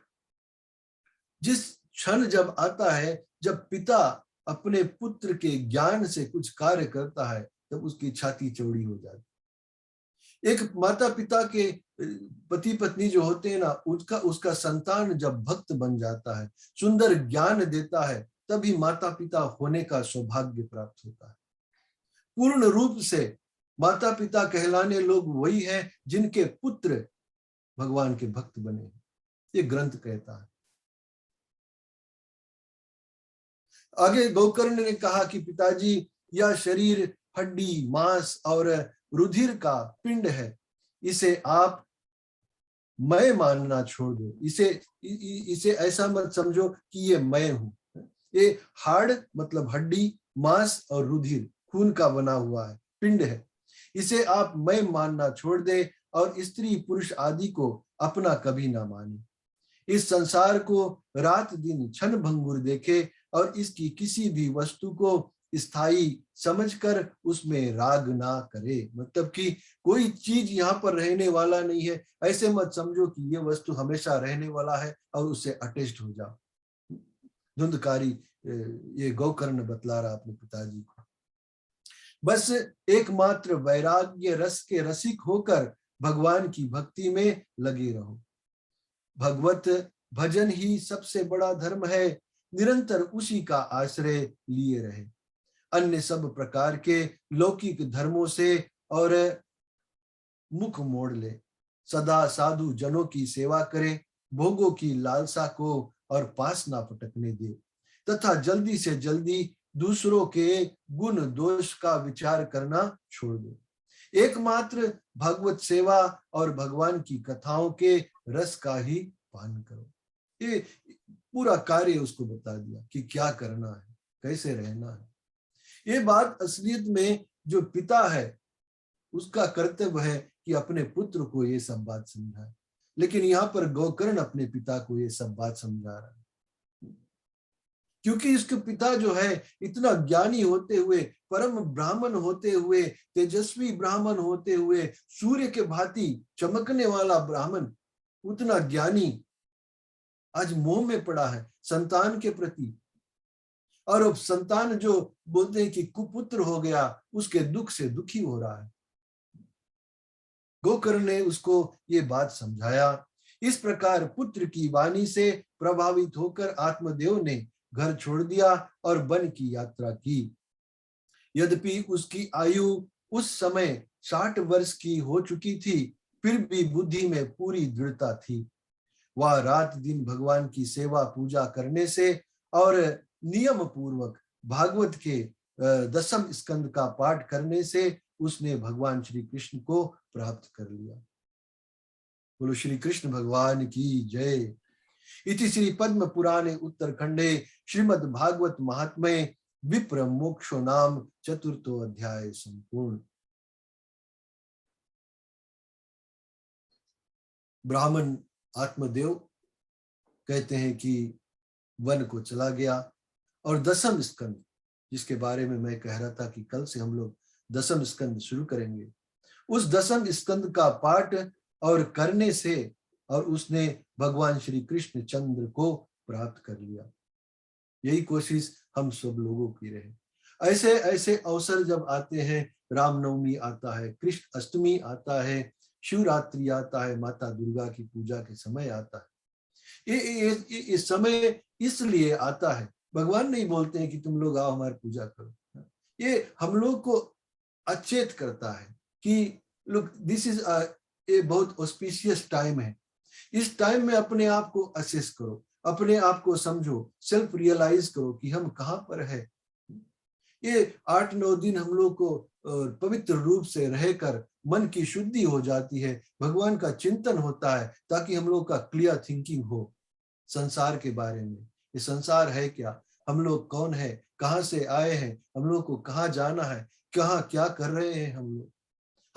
जिस क्षण जब आता है, जब पिता अपने पुत्र के ज्ञान से कुछ कार्य करता है, तब उसकी छाती चौड़ी हो जाती है। एक माता पिता के पति पत्नी जो होते हैं ना, उसका संतान जब भक्त बन जाता है, सुंदर ज्ञान देता है, तभी माता पिता होने का सौभाग्य प्राप्त होता है। पूर्ण रूप से माता पिता कहलाने लोग वही हैं जिनके पुत्र भगवान के भक्त बने हैं, ये ग्रंथ कहता है। आगे गोकर्ण ने कहा कि पिताजी, यह शरीर हड्डी मांस और रुधिर का पिंड है, इसे आप मैं मानना छोड़ दो। इसे ऐसा मत समझो कि ये मैं हूं। ये हाड़ मतलब हड्डी, मांस और रुधिर खून का बना हुआ है, पिंड है। इसे आप मैं मानना छोड़ दे और स्त्री पुरुष आदि को अपना कभी ना माने। इस संसार को रात दिन क्षण भंगुर देखे और इसकी किसी भी वस्तु को स्थायी समझकर उसमें राग ना करे। मतलब कि कोई चीज यहाँ पर रहने वाला नहीं है, ऐसे मत समझो कि ये वस्तु हमेशा रहने वाला है और उससे अटैच्ड हो जाओ। धुंधकारी ये गोकर्ण बतला रहा अपने पिताजी को। बस एकमात्र वैराग्य रस के रसिक होकर भगवान की भक्ति में लगे रहो। भगवत भजन ही सबसे बड़ा धर्म है, निरंतर उसी का आश्रय लिए रहे। अन्य सब प्रकार के लौकिक धर्मों से और मुख मोड़ ले। सदा साधु जनों की सेवा करे, भोगों की लालसा को और पास ना पटकने दे, तथा जल्दी से जल्दी दूसरों के गुण दोष का विचार करना छोड़ दो। एकमात्र भगवत सेवा और भगवान की कथाओं के रस का ही पान करो। ये पूरा कार्य उसको बता दिया कि क्या करना है, कैसे रहना है। ये बात असलियत में जो पिता है उसका कर्तव्य है कि अपने पुत्र को ये सब बात समझाए, लेकिन यहाँ पर गोकर्ण अपने पिता को ये सब बात समझा रहा है। क्योंकि इसके पिता जो है इतना ज्ञानी होते हुए, परम ब्राह्मण होते हुए, तेजस्वी ब्राह्मण होते हुए, सूर्य के भांति चमकने वाला ब्राह्मण, उतना ज्ञानी आज मोह में पड़ा है संतान के प्रति। और अब संतान जो बोलते हैं कि कुपुत्र हो गया, उसके दुख से दुखी हो रहा है। गोकर्ण ने उसको ये बात समझाया। इस प्रकार पुत्र की वाणी से प्रभावित होकर आत्मदेव ने घर छोड़ दिया और वन की यात्रा की। यद्यपि उसकी आयु उस समय 60 वर्ष की हो चुकी थी, फिर भी बुद्धि में पूरी दृढ़ता थी। वह रात दिन भगवान की सेवा पूजा करने से और नियम पूर्वक भागवत के 10वें स्कंद का पाठ करने से उसने भगवान श्री कृष्ण को प्राप्त कर लिया। बोलो श्री कृष्ण भगवान की जय। इति श्री पद्म पुराणे उत्तरखंडे श्रीमद् भागवत महात्म्ये विप्र मोक्षो नाम 4 अध्याय संपूर्ण। ब्राह्मण आत्मदेव कहते हैं कि वन को चला गया और 10वें स्कंद, जिसके बारे में मैं कह रहा था कि कल से हम लोग 10वें स्कंद शुरू करेंगे, उस 10वें स्कंद का पाठ और करने से और उसने भगवान श्री कृष्ण चंद्र को प्राप्त कर लिया। यही कोशिश हम सब लोगों की रहे। ऐसे ऐसे अवसर जब आते हैं, रामनवमी आता है, कृष्ण अष्टमी आता है, शिवरात्रि आता है, माता दुर्गा की पूजा के समय आता है। ये समय इसलिए आता है, भगवान नहीं बोलते हैं कि तुम लोग आओ हमारी पूजा करो। ये हम लोग को अचेत करता है कि लुक, दिस इज ए बहुत ऑस्पिशियस टाइम है। इस टाइम में अपने आप को असेस करो, अपने आप को समझो, सेल्फ रियलाइज करो कि हम कहाँ पर है। ये 8-9 दिन हम लोग को पवित्र रूप से रहकर मन की शुद्धि हो जाती है, भगवान का चिंतन होता है, ताकि हम लोग का क्लियर थिंकिंग हो संसार के बारे में। ये संसार है क्या, हम लोग कौन है, कहाँ से आए हैं, हम लोग को कहाँ जाना है, कहाँ क्या कर रहे हैं हम लोग,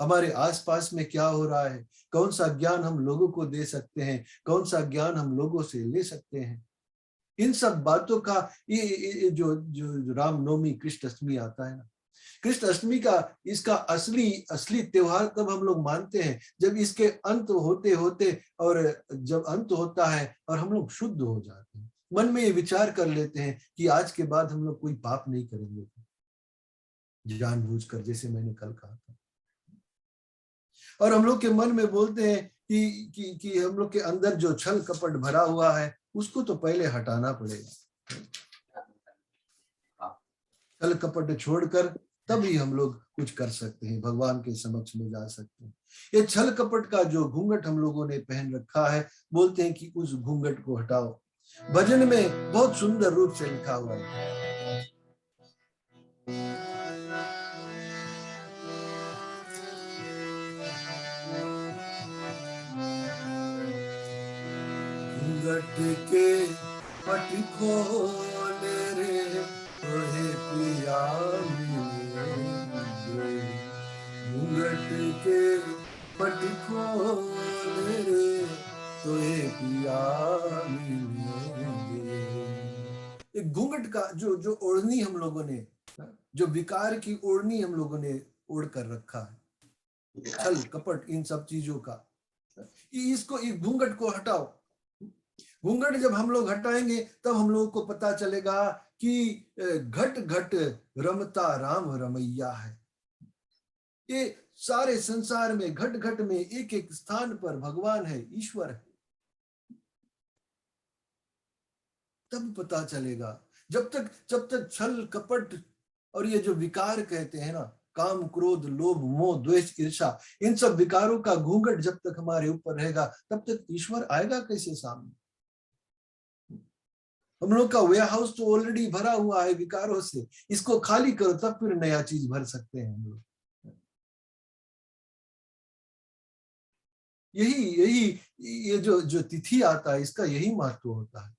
हमारे आसपास में क्या हो रहा है, कौन सा ज्ञान हम लोगों को दे सकते हैं, कौन सा ज्ञान हम लोगों से ले सकते हैं। इन सब बातों का ये जो रामनवमी कृष्ण अष्टमी आता है ना, कृष्ण अष्टमी का इसका असली त्योहार तब हम लोग मानते हैं जब इसके अंत होते होते, और जब अंत होता है और हम लोग शुद्ध हो जाते हैं, मन में ये विचार कर लेते हैं कि आज के बाद हम लोग कोई पाप नहीं करेंगे जानबूझकर, जैसे मैंने कल कहा था। और हम लोग के मन में बोलते हैं कि हम लोग के अंदर जो छल कपट भरा हुआ है उसको तो पहले हटाना पड़ेगा। छल कपट छोड़कर तभी हम लोग कुछ कर सकते हैं, भगवान के समक्ष में जा सकते हैं। ये छल कपट का जो घूंघट हम लोगों ने पहन रखा है, बोलते हैं कि उस घूंघट को हटाओ। भजन में बहुत सुंदर रूप से लिखा हुआ है, घूंघट के पट खोले रे तोहे पिया मिले, घूंघट के पट खोले रे तोहे पिया मिले। एक घूंघट का जो ओढ़नी हम लोगों ने, जो विकार की ओढ़नी हम लोगों ने ओढ़ कर रखा है, छल कपट इन सब चीजों का, इसको इस घूंघट को हटाओ। घूंघट जब हम लोग हटाएंगे तब हम लोगों को पता चलेगा कि घट घट रमता राम रमैया है। ये सारे संसार में घट घट में एक एक स्थान पर भगवान है, ईश्वर है। तब पता चलेगा। जब तक छल कपट और ये जो विकार कहते हैं ना, काम क्रोध लोभ मोह द्वेष ईर्षा, इन सब विकारों का घूंघट जब तक हमारे ऊपर रहेगा तब तक ईश्वर आएगा कैसे सामने? हम लोग का वेयर हाउस तो ऑलरेडी भरा हुआ है विकारों से, इसको खाली करो तब फिर नया चीज भर सकते हैं हम लोग। यही ये जो तिथि आता है इसका यही महत्व होता है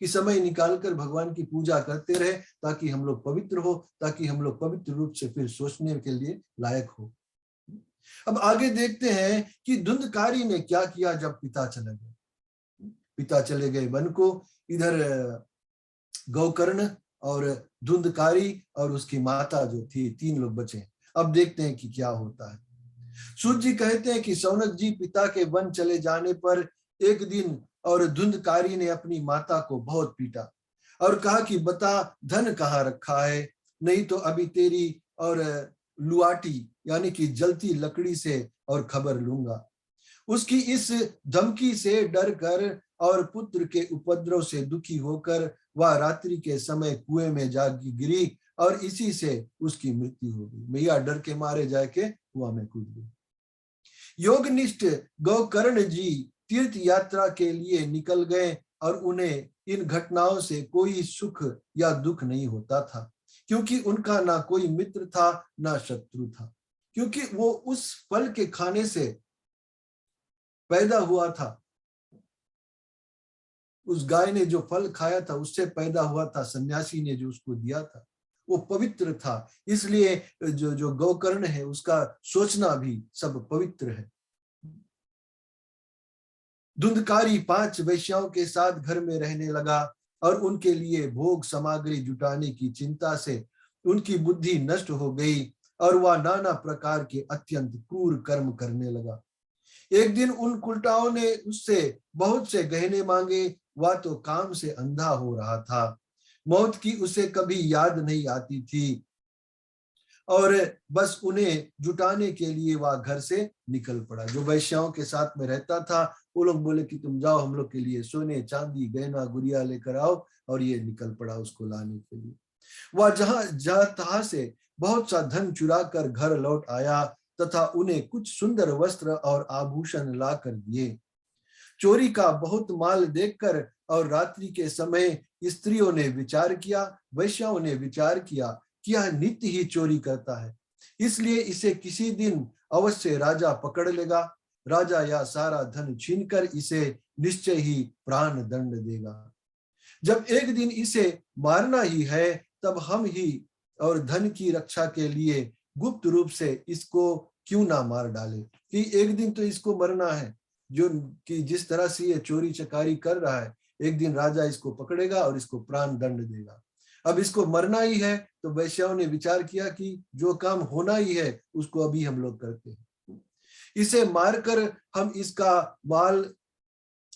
कि समय निकालकर भगवान की पूजा करते रहे ताकि हम लोग पवित्र हो, ताकि हम लोग पवित्र रूप से फिर सोचने के लिए लायक हो। अब आगे देखते हैं कि धुंधकारी ने क्या किया जब पिता चले गए। पिता चले गए वन को, इधर गौकर्ण और धुंधकारी और उसकी माता जो थी, 3 लोग बचे। अब देखते हैं कि क्या होता है। सूत जी कहते हैं कि सौनक जी पिता के वन चले जाने पर एक दिन और धुंधकारी ने अपनी माता को बहुत पीटा और कहा कि बता धन कहाँ रखा है, नहीं तो अभी तेरी और लुआटी यानी कि जलती लकड़ी से और खबर लूंगा। उसकी इस धमकी से डर कर और पुत्र के उपद्रव से दुखी होकर वह रात्रि के समय कुएं में जा गिरी और इसी से उसकी मृत्यु हो गई। मैया डर के मारे जाके कुआं में कूद गई। योगनिष्ठ गौकर्ण जी तीर्थ यात्रा के लिए निकल गए और उन्हें इन घटनाओं से कोई सुख या दुख नहीं होता था, क्योंकि उनका ना कोई मित्र था ना शत्रु था, क्योंकि वो उस फल के खाने से पैदा हुआ था। उस गाय ने जो फल खाया था उससे पैदा हुआ था, सन्यासी ने जो उसको दिया था वो पवित्र था, इसलिए जो गौकर्ण है उसका सोचना भी सब पवित्र है। धुंधकारी 5 वैश्याओं के साथ घर में रहने लगा और उनके लिए भोग सामग्री जुटाने की चिंता से उनकी बुद्धि नष्ट हो गई और वह नाना प्रकार के अत्यंत क्रूर कर्म करने लगा। एक दिन उन कुलटाओं ने उससे बहुत से गहने मांगे। वह तो काम से अंधा हो रहा था, मौत की उसे कभी याद नहीं आती थी और बस उन्हें जुटाने के लिए वह घर से निकल पड़ा। जो वैश्याओं के साथ में रहता था वो लोग बोले कि तुम जाओ हम लोग के लिए सोने चांदी गहना गुड़िया लेकर आओ, और ये निकल पड़ा उसको लाने के लिए। वह जहां से बहुत सा धन चुरा कर घर लौट आया तथा उन्हें कुछ सुंदर वस्त्र और आभूषण ला कर दिए। चोरी का बहुत माल देखकर और रात्रि के समय स्त्रियों ने विचार किया, वैश्याओं ने विचार किया कि यह नित्य ही चोरी करता है, इसलिए इसे किसी दिन अवश्य राजा पकड़ लेगा। राजा यह सारा धन छीनकर इसे निश्चय ही प्राण दंड देगा। जब एक दिन इसे मारना ही है तब हम ही और धन की रक्षा के लिए गुप्त रूप से इसको क्यों ना मार डाले, कि एक दिन तो इसको मरना है। जो कि जिस तरह से ये चोरी चकारी कर रहा है एक दिन राजा इसको पकड़ेगा और इसको प्राण दंड देगा। अब इसको मरना ही है, तो वेश्याओं ने विचार किया कि जो काम होना ही है उसको अभी हम लोग करते हैं। इसे मारकर हम इसका बाल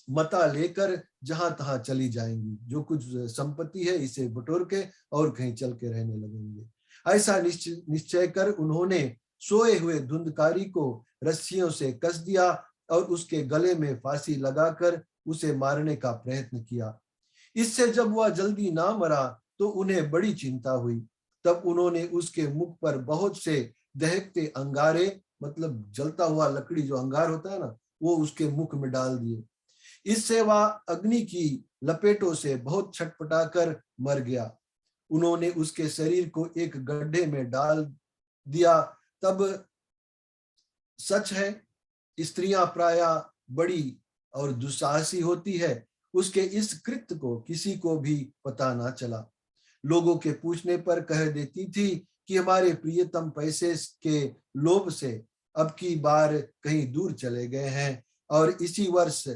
मता लेकर जहां तहां चली जाएंगी, जो कुछ संपत्ति है इसे बटोर के और कहीं चल के रहने लगेंगे। ऐसा निश्चय कर उन्होंने सोए हुए धुंधकारी को रस्सियों से कस दिया और उसके गले में फांसी लगाकर उसे मारने का प्रयत्न किया। इससे जब वह जल्दी ना मरा तो उन्हें बड़ी चिंता हुई। तब उन्होंने उसके मुख पर बहुत से दहकते अंगारे, मतलब जलता हुआ लकड़ी जो अंगार होता है ना, वो उसके मुख में डाल दिए। इससे वह अग्नि की लपेटों से बहुत छटपटाकर मर गया। उन्होंने उसके शरीर को एक गड्ढे में डाल दिया। तब सच है, स्त्रियां प्रायः बड़ी और दुस्साहसी होती है। उसके इस कृत्य को किसी को भी पता ना चला। लोगों के पूछने पर कह देती थी कि हमारे प्रियतम पैसे के लोभ से अब की बार कहीं दूर चले गए हैं और इसी वर्ष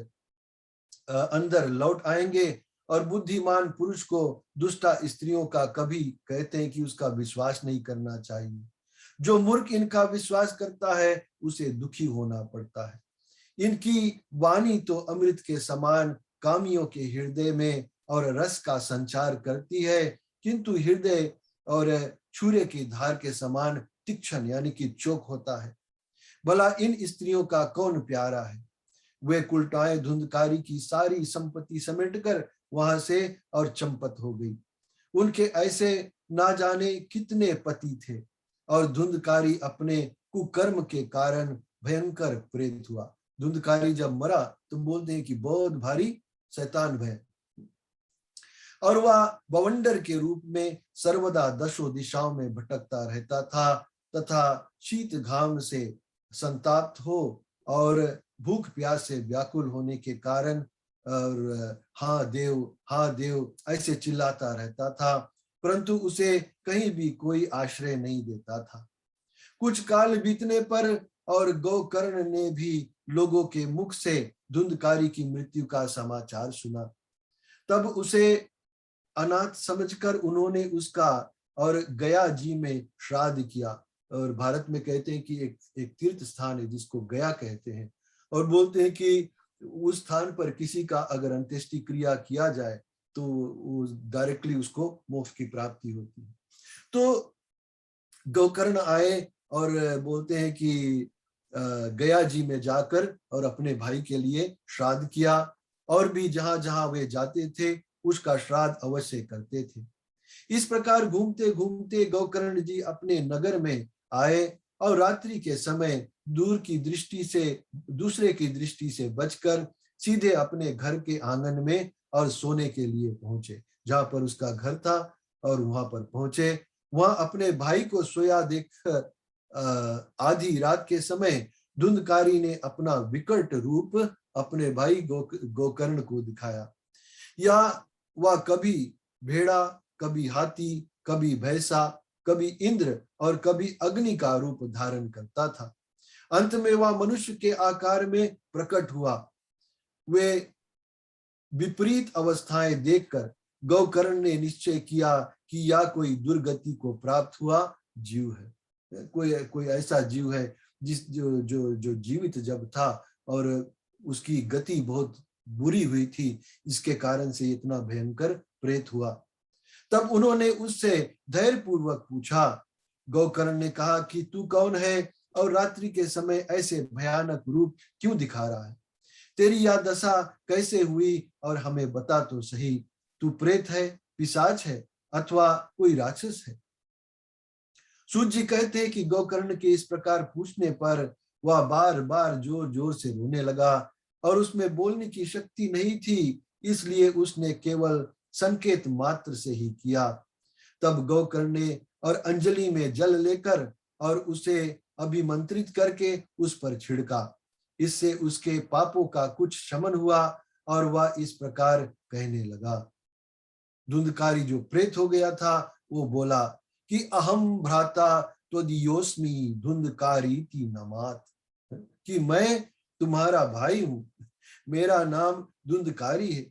अंदर लौट आएंगे। और बुद्धिमान पुरुष को दुष्टा स्त्रियों का कभी कहते हैं कि उसका विश्वास नहीं करना चाहिए। जो मूर्ख इनका विश्वास करता है उसे दुखी होना पड़ता है। इनकी वाणी तो अमृत के समान कामियों के हृदय में और रस का संचार करती है, किंतु हृदय और छुरे की धार के समान तीक्ष्ण यानी कि चोक होता है। भला इन स्त्रियों का कौन प्यारा है? वे कुलटाए धुंधकारी की सारी संपत्ति समेटकर वहां से और चंपत हो गई। उनके ऐसे ना जाने कितने पति थे और धुंधकारी अपने कुकर्म के कारण भयंकर प्रेत हुआ। धुंधकारी जब मरा तो बोलते हैं कि बहुत भारी शैतान भय, और वह बवंडर के रूप में सर्वदा दशों दिशाओं में भटकता रहता था तथा शीत घाम से संताप्त हो और भूख प्यास से व्याकुल होने के कारण और हाँ देव ऐसे चिल्लाता रहता था, परंतु उसे कहीं भी कोई आश्रय नहीं देता था। कुछ काल बीतने पर और गोकर्ण ने भी लोगों के मुख से धुंधकारी की मृत्यु का समाचार सुना। तब उसे अनाथ समझकर उन्होंने उसका और गया जी में श्राद्ध किया। और भारत में कहते हैं कि एक तीर्थ स्थान है जिसको गया कहते हैं, और बोलते हैं कि उस स्थान पर किसी का अगर अंत्येष्टि क्रिया किया जाए तो डायरेक्टली उसको मोक्ष की प्राप्ति होती है। तो गोकर्ण आए और बोलते हैं कि गया जी में जाकर और अपने भाई के लिए श्राद्ध किया, और भी जहां जहां वे जाते थे उसका श्राद्ध अवश्य करते थे। इस प्रकार घूमते घूमते गोकर्ण जी अपने नगर में आए और रात्रि के समय दूसरे की दृष्टि से बचकर सीधे अपने घर के आंगन में और सोने के लिए पहुंचे, जहां पर उसका घर था। और वहां पर पहुंचे, वहां अपने भाई को सोया देखकर आधी रात के समय धुंधकारी ने अपना विकट रूप अपने भाई गोकर्ण को दिखाया। या वह कभी भेड़ा, कभी हाथी, कभी भैंसा, कभी इंद्र और कभी अग्नि का रूप धारण करता था। अंत में वह मनुष्य के आकार में प्रकट हुआ। वे विपरीत अवस्थाएं देखकर गोकर्ण ने निश्चय किया कि या कोई दुर्गति को प्राप्त हुआ जीव है, कोई ऐसा जीव है जो जीवित जब था और उसकी गति बहुत बुरी हुई थी, इसके कारण से इतना भयंकर प्रेत हुआ। तब उन्होंने उससे धैर्य पूर्वक पूछा। गोकर्ण ने कहा कि तू कौन है और रात्रि के समय ऐसे भयानक रूप क्यों दिखा रहा है? तेरी यह दशा कैसे हुई और हमें बता तो सही। तू प्रेत है, पिशाच है अथवा कोई राक्षस है? सूत जी कहते हैं कि गोकर्ण के इस प्रकार पूछने पर वह बार बार जोर जोर से रोने लगा और उसमें बोलने की शक्ति नहीं थी, इसलिए उसने केवल संकेत मात्र से ही किया। तब गोकर्ण ने और अंजलि में जल लेकर और उसे अभिमंत्रित करके उस पर छिड़का। इससे उसके पापों का कुछ शमन हुआ और वह इस प्रकार कहने लगा। धुंधकारी जो प्रेत हो गया था वो बोला कि अहम भ्राता त्वदीयोस्मि धुंधकारी ती नमात, कि मैं तुम्हारा भाई हूं, मेरा नाम धुंधकारी है।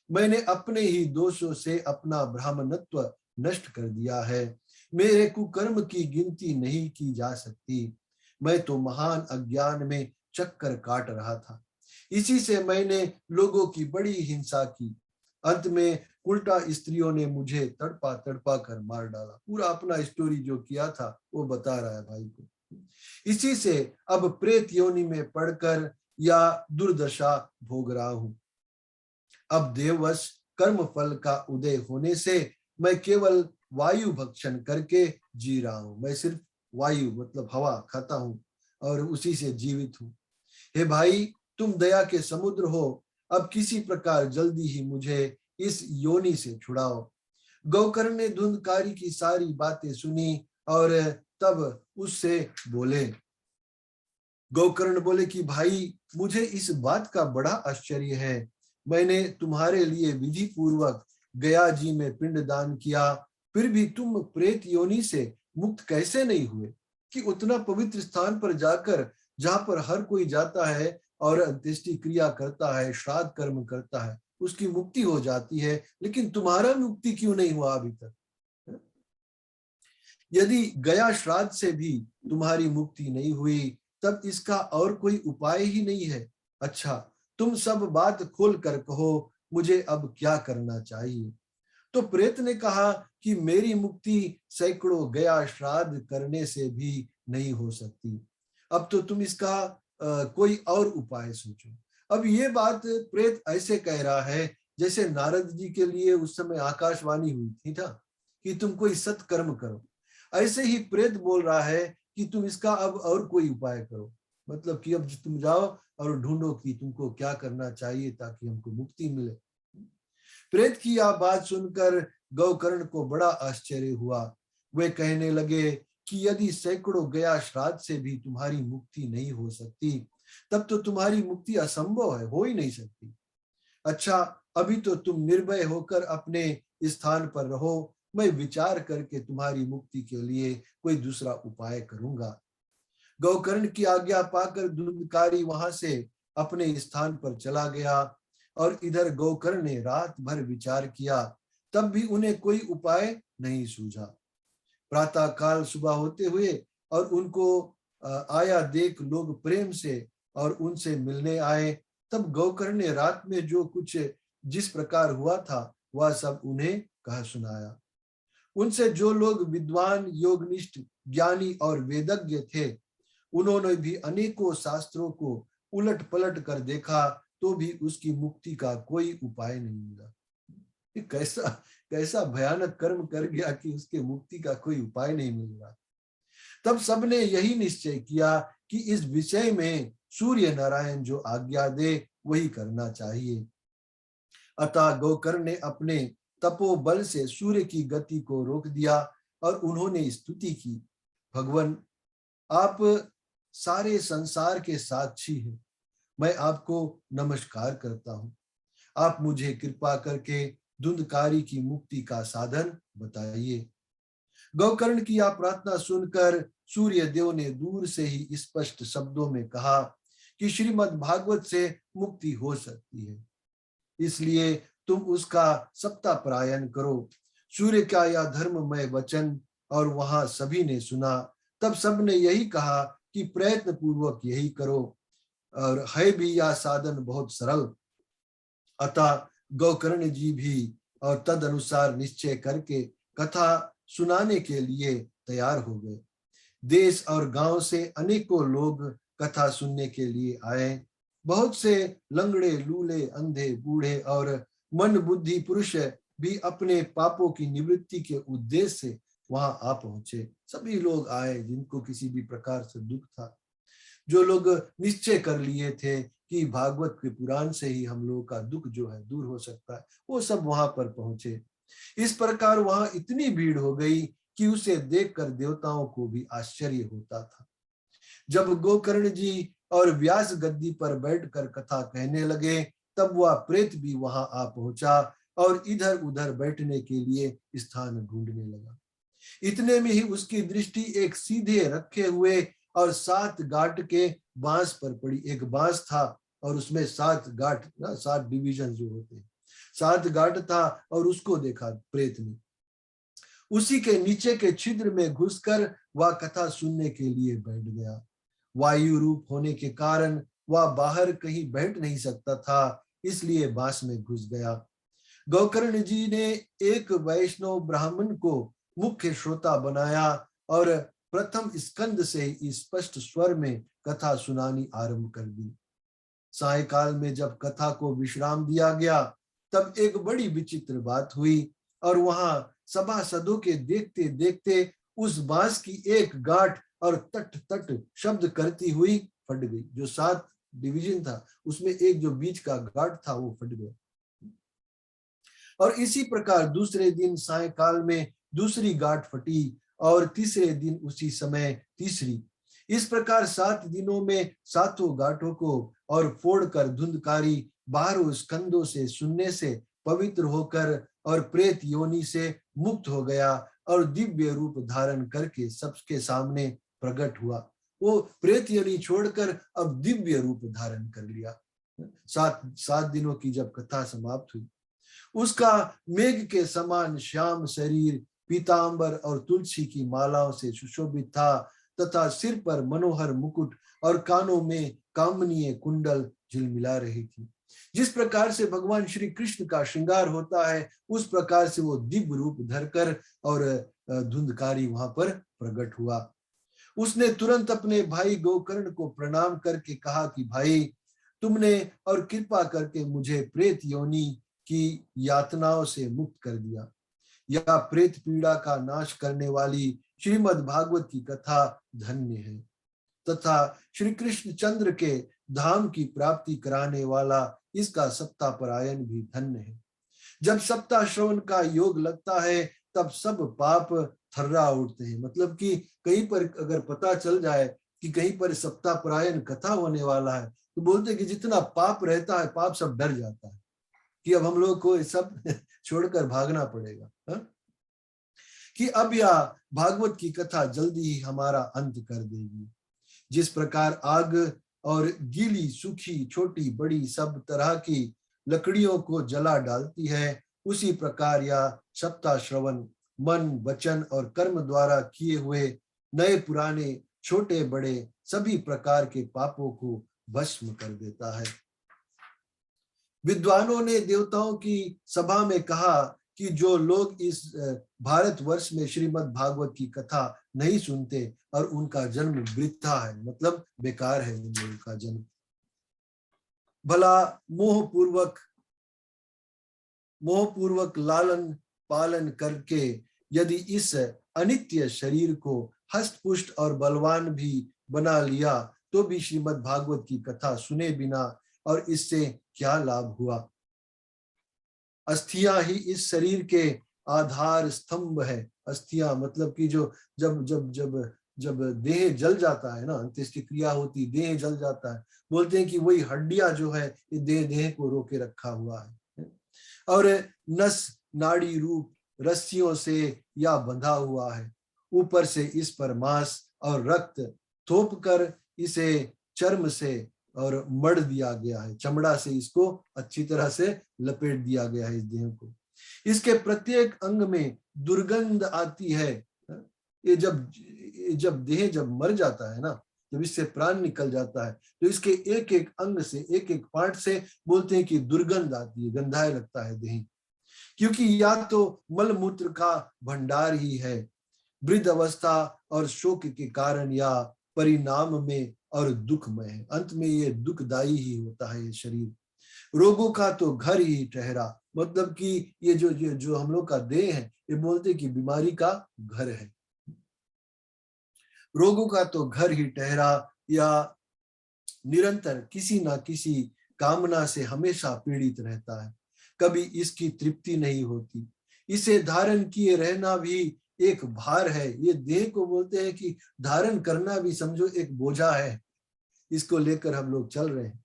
मैंने अपने ही दोषों से अपना ब्राह्मणत्व नष्ट कर दिया है। मेरे कुकर्म की गिनती नहीं की जा सकती। मैं तो महान अज्ञान में चक्कर काट रहा था। इसी से मैंने लोगों की बड़ी हिंसा की। अंत में उल्टा स्त्रियों ने मुझे तड़पा तड़पा कर मार डाला। पूरा अपना स्टोरी जो किया था वो बता रहा है भाई को। इसी से अब प्रेत योनि में पड़कर या दुर्दशा भोग रहा हूं। अब देववश कर्म फल का उदय होने से मैं केवल वायु भक्षण करके जी रहा हूं। मैं सिर्फ वायु मतलब हवा खाता हूं और उसी से जीवित हूं। हे भाई, तुम दया के समुद्र हो। अब किसी प्रकार जल्दी ही मुझे इस योनि से छुड़ाओ। गौकर्ण ने धुंधकारी की सारी बातें सुनी और तब उससे बोले, गौकर्ण बोले कि भाई, मुझे इस बात का बड़ा आश्चर्य है। मैंने तुम्हारे लिए विधि पूर्वक गया जी में पिंड दान किया, फिर भी तुम प्रेत योनि से मुक्त कैसे नहीं हुए? कि उतना पवित्र स्थान पर जाकर, जहां पर हर कोई जाता है और अंत्येष्टि क्रिया करता है, श्राद्ध कर्म करता है, उसकी मुक्ति हो जाती है, लेकिन तुम्हारा मुक्ति क्यों नहीं हुआ अभी तक? यदि गया श्राद्ध से भी तुम्हारी मुक्ति नहीं हुई, तब इसका और कोई उपाय ही नहीं है। अच्छा, तुम सब बात खोल कर कहो, मुझे अब क्या करना चाहिए? तो प्रेत ने कहा कि मेरी मुक्ति सैकड़ों गया श्राद्ध करने से भी नहीं हो सकती। अब तो तुम इसका कोई और उपाय सोचो। अब ये बात प्रेत ऐसे कह रहा है जैसे नारद जी के लिए उस समय आकाशवाणी हुई थी था कि तुम कोई सत्कर्म करो। ऐसे ही प्रेत बोल रहा है कि तुम इसका अब और कोई उपाय करो। मतलब कि अब तुम जाओ और ढूंढो कि तुमको क्या करना चाहिए ताकि हमको मुक्ति मिले। प्रेत की यह बात सुनकर गौकर्ण को बड़ा आश्चर्य हुआ। वे कहने लगे कि यदि सैकड़ों गया श्राद्ध से भी तुम्हारी मुक्ति नहीं हो सकती, तब तो तुम्हारी मुक्ति असंभव है, हो ही नहीं सकती। अच्छा, अभी तो तुम निर्भय होकर अपने स्थान पर रहो। मैं विचार करके तुम्हारी मुक्ति के लिए कोई दूसरा उपाय करूंगा। गौकर्ण की आज्ञा पाकर धुंधकारी वहां से अपने स्थान पर चला गया और इधर गौकर्ण ने रात भर विचार किया, तब भी उन्हें कोई उपाय नहीं सूझा। प्रातः काल सुबह होते हुए और उनको आया देख लोग प्रेम से और उनसे मिलने आए। तब गौकर्ण ने रात में जो कुछ जिस प्रकार हुआ था वह सब उन्हें कह सुनाया। उनसे जो लोग विद्वान, योगनिष्ठ, ज्ञानी और वेदज्ञ थे, उन्होंने भी अनेकों शास्त्रों को उलट पलट कर देखा, तो भी उसकी मुक्ति का कोई उपाय नहीं मिला। कैसा कैसा भयानक कर्म कर गया कि उसके मुक्ति का कोई उपाय नहीं मिल रहा। तब सबने यही निश्चय किया कि इस विषय में सूर्य नारायण जो आज्ञा दे वही करना चाहिए। अतः गौकर्ण ने अपने तपोबल से सूर्य की गति को रोक दिया और उन्होंने स्तुति की, भगवान, आप सारे संसार के साक्षी हैं। मैं आपको नमस्कार करता हूं। आप मुझे कृपा करके धुंधकारी की मुक्ति का साधन बताइए। गौकर्ण की यह प्रार्थना सुनकर सूर्य देव ने दूर से ही स्पष्ट शब्दों में कहा कि श्रीमद् भागवत से मुक्ति हो सकती है, इसलिए तुम उसका सप्ताह करो। सूर्य का यह धर्ममय वचन और वहां सभी ने सुना। तब सबने यही कहा कि प्रयत्न पूर्वक यही करो, और है भी यह साधन बहुत सरल। अतः गौकर्ण जी भी और तद अनुसार निश्चय करके कथा सुनाने के लिए तैयार हो गए। देश और गांव से अनेकों लोग कथा सुनने के लिए आए। बहुत से लंगड़े, लूले, अंधे, बूढ़े और मन बुद्धि पुरुष भी अपने पापों की निवृत्ति के उद्देश्य से वहां आ पहुंचे। सभी लोग आए जिनको किसी भी प्रकार से दुख था। जो लोग निश्चय कर लिए थे कि भागवत के पुराण से ही हम लोगों का दुख जो है दूर हो सकता है, वो सब वहां पर पहुंचे। इस प्रकार वहां इतनी भीड़ हो गई कि उसे देखकर देवताओं को भी आश्चर्य होता था। जब गोकर्ण जी और व्यास गद्दी पर बैठकर कथा कहने लगे, तब वह प्रेत भी वहां आ पहुंचा और इधर उधर बैठने के लिए स्थान ढूंढने लगा। इतने में ही उसकी दृष्टि एक सीधे रखे हुए और 7 गांठ के बांस पर पड़ी। एक बांस था और उसमें 7 गांठ, 7 डिवीजन जो होते हैं, साथ गांठ था और उसको देखा प्रेत ने। उसी के नीचे के छिद्र में घुसकर वह कथा सुनने के लिए बैठ गया। वायु रूप होने के कारण वह बाहर कहीं बैठ नहीं सकता था, इसलिए बांस में घुस गया। गोकर्ण जी ने एक वैष्णव ब्राह्मण को मुख्य श्रोता बनाया और प्रथम स्कंद से स्पष्ट स्वर में कथा सुनानी आरंभ कर दी। सायकाल में जब कथा को विश्राम दिया गया, तब एक बड़ी विचित्र बात हुई और वहां सभासदों के देखते देखते उस बांस की एक गांठ और तट तट शब्द करती हुई फट गई। जो 7 डिवीजन था उसमें एक जो बीच का गांठ था वो फट गया। और इसी प्रकार दूसरे दिन सायकाल में दूसरी गांठ फटी और तीसरे दिन उसी समय तीसरी। इस प्रकार 7 दिनों में 7 गांठों को और फोड़कर धुंधकारी बाहरों स्कंदों से सुनने से पवित्र होकर और प्रेत योनि से मुक्त हो गया और दिव्य रूप धारण करके सबके सामने प्रकट हुआ। वो प्रेत योनि छोड़कर अब दिव्य रूप धारण कर लिया। 7 दिनों की जब कथा समाप्त हुई, उसका मेघ के समान श्याम शरीर पीतांबर और तुलसी की मालाओं से सुशोभित था तथा सिर पर मनोहर मुकुट और कानों में कामनीय कुंडल झिलमिला रही थी। जिस प्रकार से भगवान श्री कृष्ण का श्रृंगार होता है, उस प्रकार से वो दिव्य रूप धरकर और धुंधकारी वहां पर प्रकट हुआ। उसने तुरंत अपने भाई गोकर्ण को प्रणाम करके कहा कि भाई, तुमने और कृपा करके मुझे प्रेत योनि की यातनाओं से मुक्त कर दिया। यह प्रेत पीड़ा का नाश करने वाली श्रीमद् भागवत की कथा धन्य है तथा श्री कृष्ण चंद्र के धाम की प्राप्ति कराने वाला इसका सप्ताह भी धन्य है। जब सप्ताह श्रवण का योग लगता है तब सब पाप थर्रा उठते हैं। मतलब कि कहीं पर अगर पता चल जाए कि कहीं पर सप्ताह कथा होने वाला है, तो बोलते हैं कि जितना पाप रहता है, पाप सब डर जाता है कि अब हम लोग को सब छोड़कर भागना पड़ेगा। हा? कि अब यह भागवत की कथा जल्दी ही हमारा अंत कर देगी। जिस प्रकार आग और गीली सूखी छोटी बड़ी सब तरह की लकड़ियों को जला डालती है, उसी प्रकार यह सप्ताह श्रवण मन वचन और कर्म द्वारा किए हुए नए पुराने छोटे बड़े सभी प्रकार के पापों को भस्म कर देता है। विद्वानों ने देवताओं की सभा में कहा कि जो लोग इस भारतवर्ष में श्रीमद् भागवत की कथा नहीं सुनते और उनका जन्म वृथा है, मतलब बेकार है उन लोगों का जन्म। भला मोहपूर्वक लालन पालन करके यदि इस अनित्य शरीर को हष्ट-पुष्ट और बलवान भी बना लिया, तो भी श्रीमद् भागवत की कथा सुने बिना और इससे क्या लाभ हुआ। अस्थियां ही इस शरीर के आधार स्तंभ है। अस्थियां मतलब कि जो जब जब जब जब देह जल जाता है ना, अंत्येष्टि क्रिया होती, देह जल जाता है, बोलते हैं कि वही हड्डियां जो है ये देह को रोके रखा हुआ है। और नस नाड़ी रूप रस्सियों से या बंधा हुआ है। ऊपर से इस पर मांस और रक्त थोप कर इसे चर्म से और मढ़ दिया गया है, चमड़ा से इसको अच्छी तरह से लपेट दिया गया है इस देह को। इसके प्रत्येक अंग में दुर्गंध आती है। ये जब देह जब मर जाता है ना, जब इससे प्राण निकल जाता है, तो इसके एक एक अंग से एक एक पार्ट से बोलते हैं कि दुर्गंध आती है, गंधाए लगता है देह, क्योंकि या तो मलमूत्र का भंडार ही है, वृद्ध अवस्था और शोक के कारण या परिणाम में और दुखमय है। अंत में ये दुखदायी ही होता है ये शरीर। रोगों का तो घर ही ठहरा, मतलब कि ये जो हम लोग का देह है, ये बोलते कि बीमारी का घर है। रोगों का तो घर ही ठहरा या निरंतर किसी ना किसी कामना से हमेशा पीड़ित रहता है, कभी इसकी तृप्ति नहीं होती। इसे धारण किए रहना भी एक भार है। ये देह को बोलते हैं कि धारण करना भी समझो एक बोझा है, इसको लेकर हम लोग चल रहे हैं।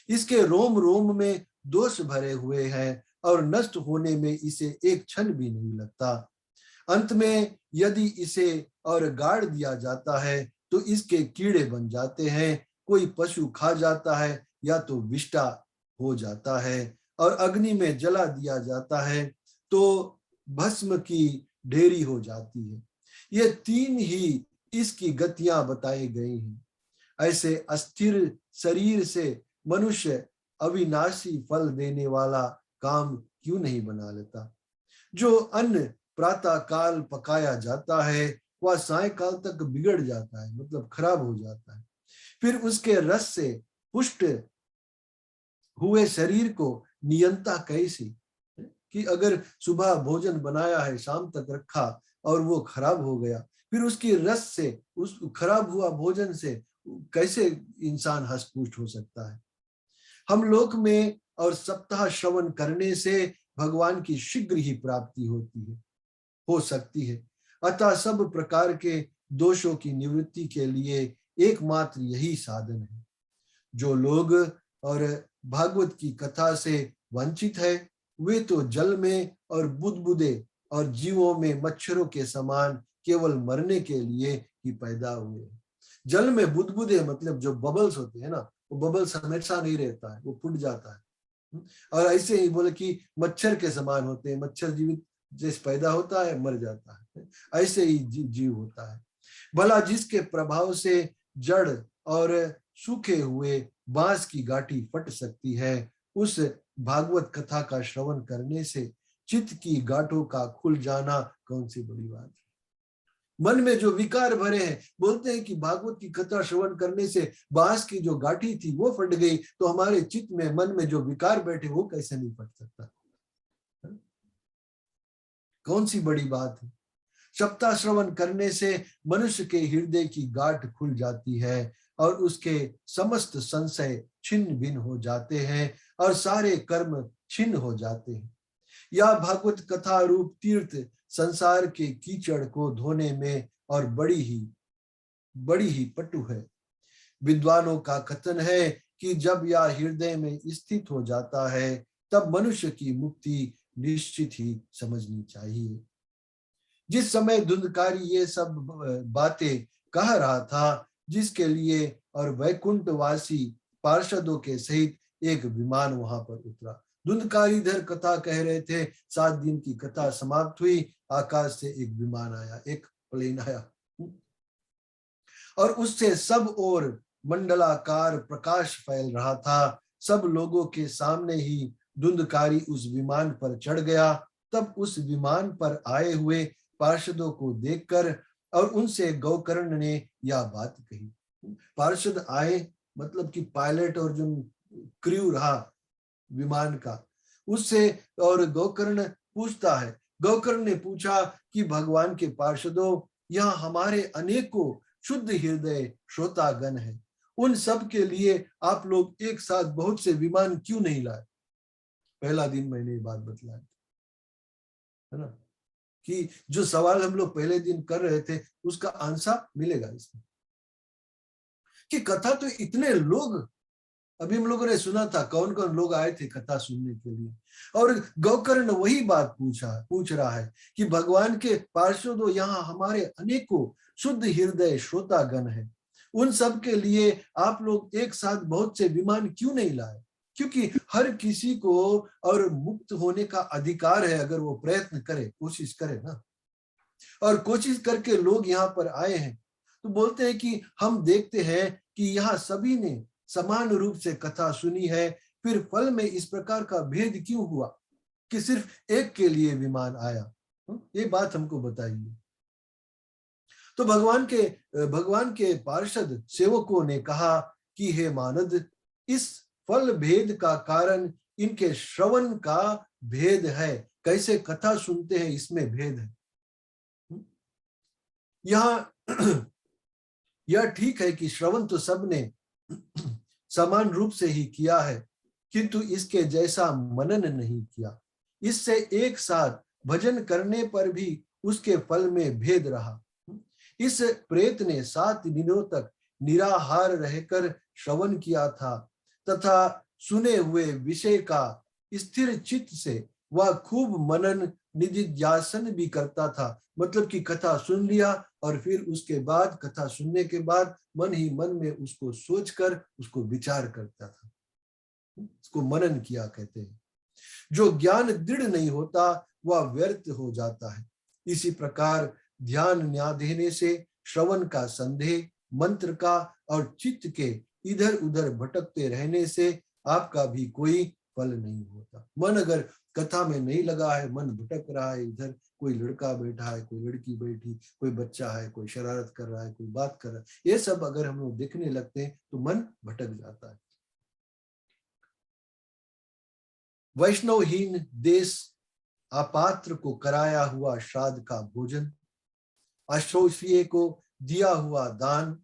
इसके रोम रोम में दोष भरे हुए हैं और नष्ट होने में इसे एक क्षण भी नहीं लगता। अंत में यदि इसे और गाड़ दिया जाता है तो इसके कीड़े बन जाते हैं, कोई पशु खा जाता है या तो विष्टा हो जाता है और अग्नि में जला दिया जाता है तो भस्म की ढेरी हो जाती है। ये तीन ही इसकी गतियां बताई गई हैं। ऐसे अस्थिर शरीर से मनुष्य अविनाशी फल देने वाला काम क्यों नहीं बना लेता? जो अन्न प्रातः काल पकाया जाता है वह सायंकाल तक बिगड़ जाता है, मतलब खराब हो जाता है। फिर उसके रस से पुष्ट हुए शरीर को नियंता कैसी? कि अगर सुबह भोजन बनाया है, शाम तक रखा और वो खराब हो गया, फिर उसकी रस से, उस खराब हुआ भोजन से कैसे इंसान हष्ट-पुष्ट हो सकता है? हम लोक में और सप्ताह श्रवण करने से भगवान की शीघ्र ही प्राप्ति हो सकती है। अतः सब प्रकार के दोषों की निवृत्ति के लिए एकमात्र यही साधन है। जो लोग और भागवत की कथा से वंचित है वे तो जल में और बुदबुदे और जीवों में मच्छरों के समान केवल मरने के लिए ही पैदा हुए। जल में बुदबुदे मतलब जो बबल्स होते हैं ना, वो बबल्स हमेशा नहीं रहता है, वो फूट जाता है। और ऐसे ही बोले कि मच्छर के समान होते हैं, मच्छर जीवित जैसे पैदा होता है मर जाता है, ऐसे ही जीव होता है। भला जिसके प्रभाव से जड़ और सूखे हुए बांस की गांठी फट सकती है, उस भागवत कथा का श्रवण करने से चित्त की गांठों का खुल जाना कौन सी बड़ी बात है? मन में जो विकार भरे हैं, बोलते हैं कि भागवत की कथा श्रवण करने से बांस की जो गांठी थी वो फट गई, तो हमारे चित्त में, मन में जो विकार बैठे वो कैसे नहीं फट सकता? कौन सी बड़ी बात है? सप्ताह श्रवण करने से मनुष्य के हृदय की गांठ खुल जाती है और उसके समस्त संशय छिन्न भिन्न हो जाते हैं और सारे कर्म छिन्न हो जाते हैं। यह भागवत कथा रूप तीर्थ संसार के कीचड़ को धोने में और बड़ी ही पटु है। विद्वानों का कथन है कि जब यह हृदय में स्थित हो जाता है तब मनुष्य की मुक्ति निश्चित ही समझनी चाहिए। जिस समय धुंधकारी ये सब बातें कह रहा था, जिसके लिए और वैकुंठवासी पार्षदों के सहित एक विमान वहां पर उतरा। धुंधकारी इधर कथा कह रहे थे, 7 दिन की कथा समाप्त हुई, आकाश से एक विमान आया, एक प्लेन आया और उससे सब ओर मंडलाकार प्रकाश फैल रहा था। सब लोगों के सामने ही धुंधकारी उस विमान पर चढ़ गया। तब उस विमान पर आए हुए पार्षदों को देखकर और उनसे गोकर्ण ने यह बात कही। पार्षद आए मतलब कि पायलट और जो क्रू रहा विमान का, उससे, और गोकर्ण पूछता है। गोकर्ण ने पूछा कि भगवान के पार्षदों, यह हमारे अनेकों शुद्ध हृदय श्रोतागण है, उन सब के लिए आप लोग एक साथ बहुत से विमान क्यों नहीं लाए? पहला दिन मैंने ये बात बतलाई है ना, कि जो सवाल हम लोग पहले दिन कर रहे थे उसका आंसर मिलेगा इसमें। कि कथा तो इतने लोग, अभी हम लोगों ने सुना था कौन कौन लोग आए थे कथा सुनने के लिए, और गोकर्ण वही बात पूछ रहा है कि भगवान के पार्षदों, यहाँ हमारे अनेकों शुद्ध हृदय श्रोतागण है, उन सब के लिए आप लोग एक साथ बहुत से विमान क्यों नहीं लाए? क्योंकि हर किसी को और मुक्त होने का अधिकार है अगर वो प्रयत्न करे, कोशिश करे ना, और कोशिश करके लोग यहाँ पर आए हैं। तो बोलते हैं कि हम देखते हैं कि यहाँ सभी ने समान रूप से कथा सुनी है, फिर फल में इस प्रकार का भेद क्यों हुआ कि सिर्फ एक के लिए विमान आया? ये बात हमको बताइए। तो भगवान के पार्षद सेवकों ने कहा कि हे मानद, इस फल भेद का कारण इनके श्रवण का भेद है। कैसे कथा सुनते हैं इसमें भेद है। यहाँ यह ठीक है कि श्रवण तो सबने समान रूप से ही किया है, किंतु इसके जैसा मनन नहीं किया। इससे एक साथ भजन करने पर भी उसके फल में भेद रहा। इस प्रेत ने 7 दिनों तक निराहार रहकर श्रवण किया था तथा सुने हुए विषय का स्थिर चित्त से वह खूब मनन निधिध्यासन भी करता था। मतलब कि कथा सुन लिया और फिर उसके बाद, कथा सुनने के बाद मन ही मन में उसको सोचकर उसको विचार करता था, उसको मनन किया कहते हैं। जो ज्ञान दृढ़ नहीं होता वह व्यर्थ हो जाता है। इसी प्रकार ध्यान न्याय देने से, श्रवण का संदेह, मंत्र का और चित्त के इधर उधर भटकते रहने से आपका भी कोई फल नहीं होता। मन अगर कथा में नहीं लगा है, मन भटक रहा है, इधर कोई लड़का बैठा है, कोई लड़की बैठी, कोई बच्चा है, कोई शरारत कर रहा है, कोई बात कर रहा है, ये सब अगर हम लोग देखने लगते हैं तो मन भटक जाता है। वैष्णवहीन देश अपात्र को कराया हुआ श्राद्ध का भोजन, अशोषिये को दिया हुआ दान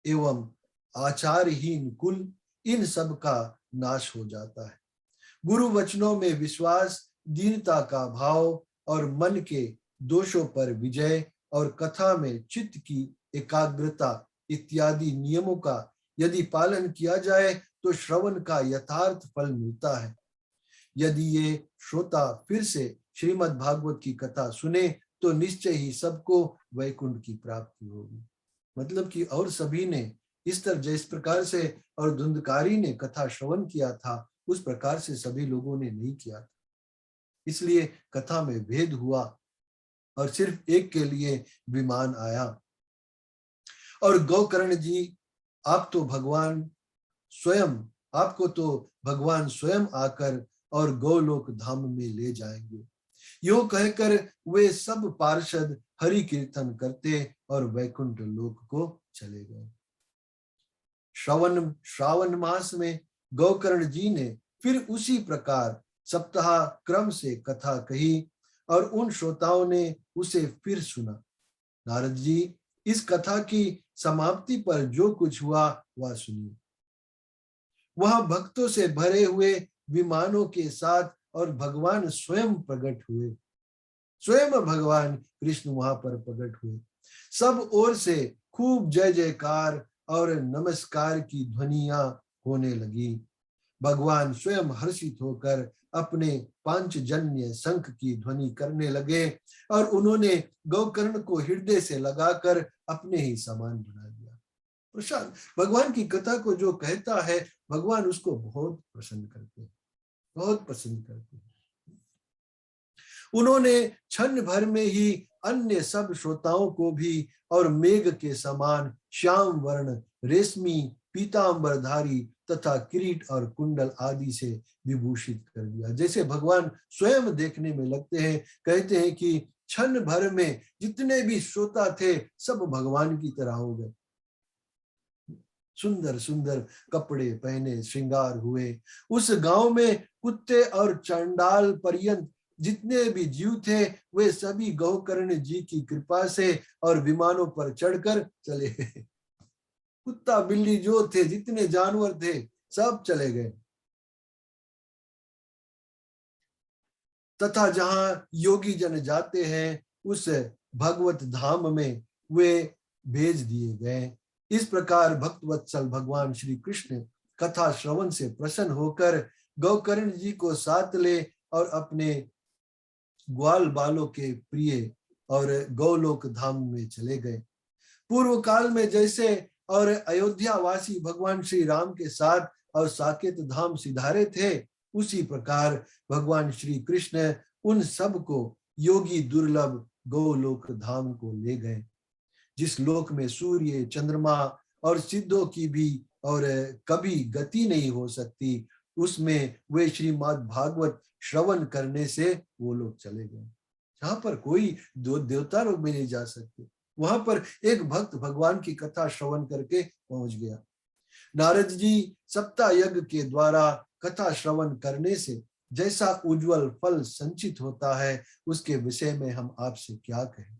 एवं आचारहीन कुल, इन सब का नाश हो जाता है। गुरु वचनों में विश्वास, दीनता का भाव और मन के दोषों पर विजय और कथा में चित्त की एकाग्रता इत्यादि नियमों का यदि पालन किया जाए तो श्रवण का यथार्थ फल मिलता है। यदि ये श्रोता फिर से श्रीमद् भागवत की कथा सुने तो निश्चय ही सबको वैकुंठ की प्राप्ति होगी। मतलब कि और सभी ने इस तरह जिस प्रकार से और धुंधकारी ने कथा श्रवण किया था उस प्रकार से सभी लोगों ने नहीं किया था, इसलिए कथा में भेद हुआ और सिर्फ एक के लिए विमान आया। और गोकर्ण जी, आप तो भगवान स्वयं, आपको तो भगवान स्वयं आकर और गोलोक धाम में ले जाएंगे। यो कहकर वे सब पार्षद हरि कीर्तन करते और वैकुंठ लोक को चले गए। श्रावण मास में गोकर्ण जी ने फिर उसी प्रकार सप्ताह क्रम से कथा कही और उन श्रोताओं ने उसे फिर सुना। नारद जी, इस कथा की समाप्ति पर जो कुछ हुआ वह सुनिए। वहां भक्तों से भरे हुए विमानों के साथ और भगवान स्वयं प्रकट हुए। स्वयं भगवान कृष्ण वहां पर प्रकट हुए। सब ओर से खूब जय जयकार और नमस्कार की ध्वनियां होने लगी। भगवान स्वयं हर्षित होकर अपने पांचजन्य शंख की ध्वनि करने लगे और उन्होंने गोकर्ण को हृदय से लगाकर अपने ही समान बना दिया। प्रशांत भगवान की कथा को जो कहता है भगवान उसको बहुत पसंद करते हैं, बहुत पसंद करते हैं। उन्होंने क्षण भर में ही अन्य सब श्रोताओं को भी और मेघ के समान श्याम वर्ण, रेशमी पीतांबरधारी तथा किरीट और कुंडल आदि से विभूषित कर दिया। जैसे भगवान स्वयं देखने में लगते हैं। कहते हैं कि क्षण भर में जितने भी श्रोता थे सब भगवान की तरह हो गए। सुंदर सुंदर कपड़े पहने, श्रृंगार हुए। उस गांव में कुत्ते और चंडाल पर्यंत जितने भी जीव थे वे सभी गोकर्ण जी की कृपा से और विमानों पर चढ़कर चले गए। कुत्ता बिल्ली जो थे, जितने जानवर थे, सब चले गए। तथा जहां योगी जन जाते हैं उस भगवत धाम में वे भेज दिए गए। इस प्रकार भक्तवत्सल भगवान श्री कृष्ण कथा श्रवण से प्रसन्न होकर गोकर्ण जी को साथ ले और अपने ग्वाल बालों के प्रिय और गौलोक धाम में चले गए। पूर्व काल में जैसे और अयोध्या वासी भगवान श्री राम के साथ और साकेत धाम सिधारे थे, उसी प्रकार भगवान श्री कृष्ण उन सब को योगी दुर्लभ गोलोक धाम को ले गए, जिस लोक में सूर्य, चंद्रमा और सिद्धों की भी और कभी गति नहीं हो सकती, उसमें वे श्रीमद् भागवत श्रवण करने से वो लोग चले गए। जहां पर कोई देवता लोग भी नहीं जा सकते, वहां पर एक भक्त भगवान की कथा श्रवण करके पहुंच गया। नारद जी सप्ताह यज्ञ के द्वारा कथा श्रवण करने से जैसा उज्जवल फल संचित होता है उसके विषय में हम आपसे क्या कहें।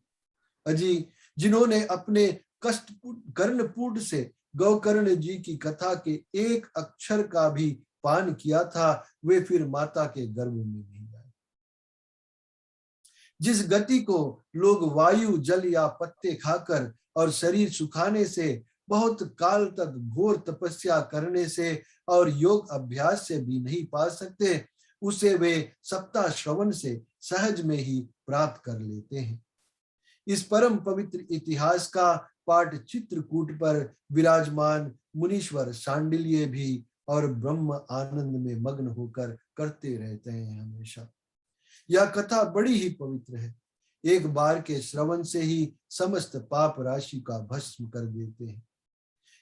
अजी, जिन्होंने अपने कष्ट कर्णपूट से गोकर्ण जी की कथा के एक अक्षर का भी पान किया था, वे फिर माता के गर्भ में नहीं आए। जिस गति को लोग वायु, जल या पत्ते खाकर और शरीर सुखाने से, बहुत काल तक घोर तपस्या करने से और योग अभ्यास से भी नहीं पा सकते, उसे वे सप्ताह श्रवण से सहज में ही प्राप्त कर लेते हैं। इस परम पवित्र इतिहास का पाठ चित्रकूट पर विराजमान मुनीश्वर शांडिल्य भी और ब्रह्म आनंद में मग्न होकर करते रहते हैं हमेशा। यह कथा बड़ी ही पवित्र है, एक बार के श्रवण से ही समस्त पाप राशि का भस्म कर देते हैं।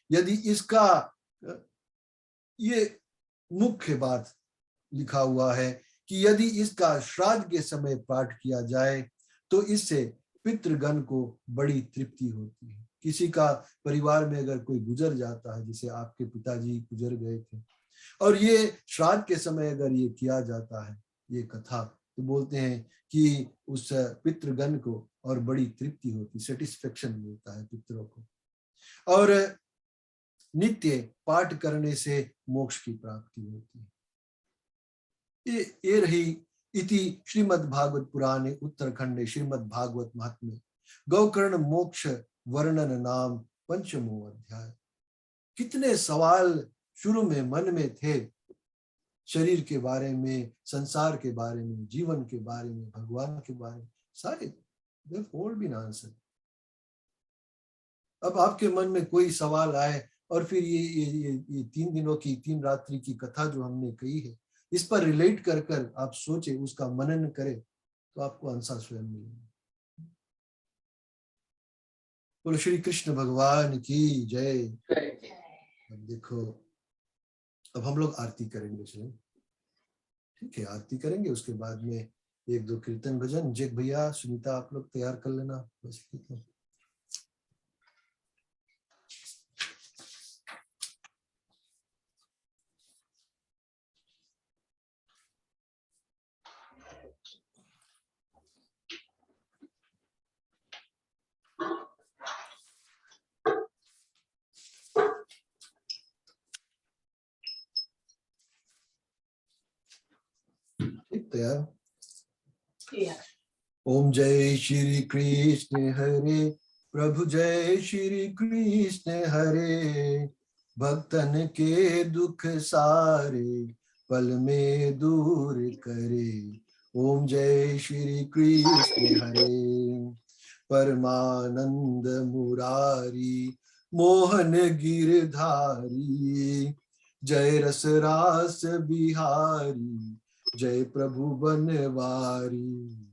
यदि इसका ये मुख्य बात लिखा हुआ है कि यदि इसका श्राद्ध के समय पाठ किया जाए तो इससे पितृगण को बड़ी तृप्ति होती है। किसी का परिवार में अगर कोई गुजर जाता है, जैसे आपके पिताजी गुजर गए थे, और ये श्राद्ध के समय अगर ये किया जाता है ये कथा, तो बोलते हैं कि उस पितृगण को और बड़ी तृप्ति होती, सेटिस्फेक्शन मिलता है पितरों को, और नित्य पाठ करने से मोक्ष की प्राप्ति होती है। ये रही इति श्रीमद् भागवत पुराणे उत्तरखंडे श्रीमद् भागवत महात्म्य गौकर्ण मोक्ष वर्णन नाम पंचमो अध्याय। कितने सवाल शुरू में मन में थे, शरीर के बारे में, संसार के बारे में, जीवन के बारे में, भगवान के बारे में, सारे all been answered। अब आपके मन में कोई सवाल आए और फिर ये 3 दिनों की 3 रात्रि की कथा जो हमने कही है, इस पर रिलेट कर कर आप सोचे, उसका मनन करें, तो आपको आंसर स्वयं मिलेगा। बोलो श्री कृष्ण भगवान की जय। अब देखो, अब हम लोग आरती करेंगे स्वयं, ठीक है? आरती करेंगे, उसके बाद में 1-2 कीर्तन भजन। जय भैया, सुनीता, आप लोग तैयार कर लेना बस। तैयार? ओम जय श्री कृष्ण हरे प्रभु, जय श्री कृष्ण हरे, भक्तन के दुख सारे पल में दूर करे। ओम जय श्री कृष्ण हरे, परमानंद मुरारी मोहन गिरधारी, जय रस रास बिहारी, जय प्रभु बनवारी।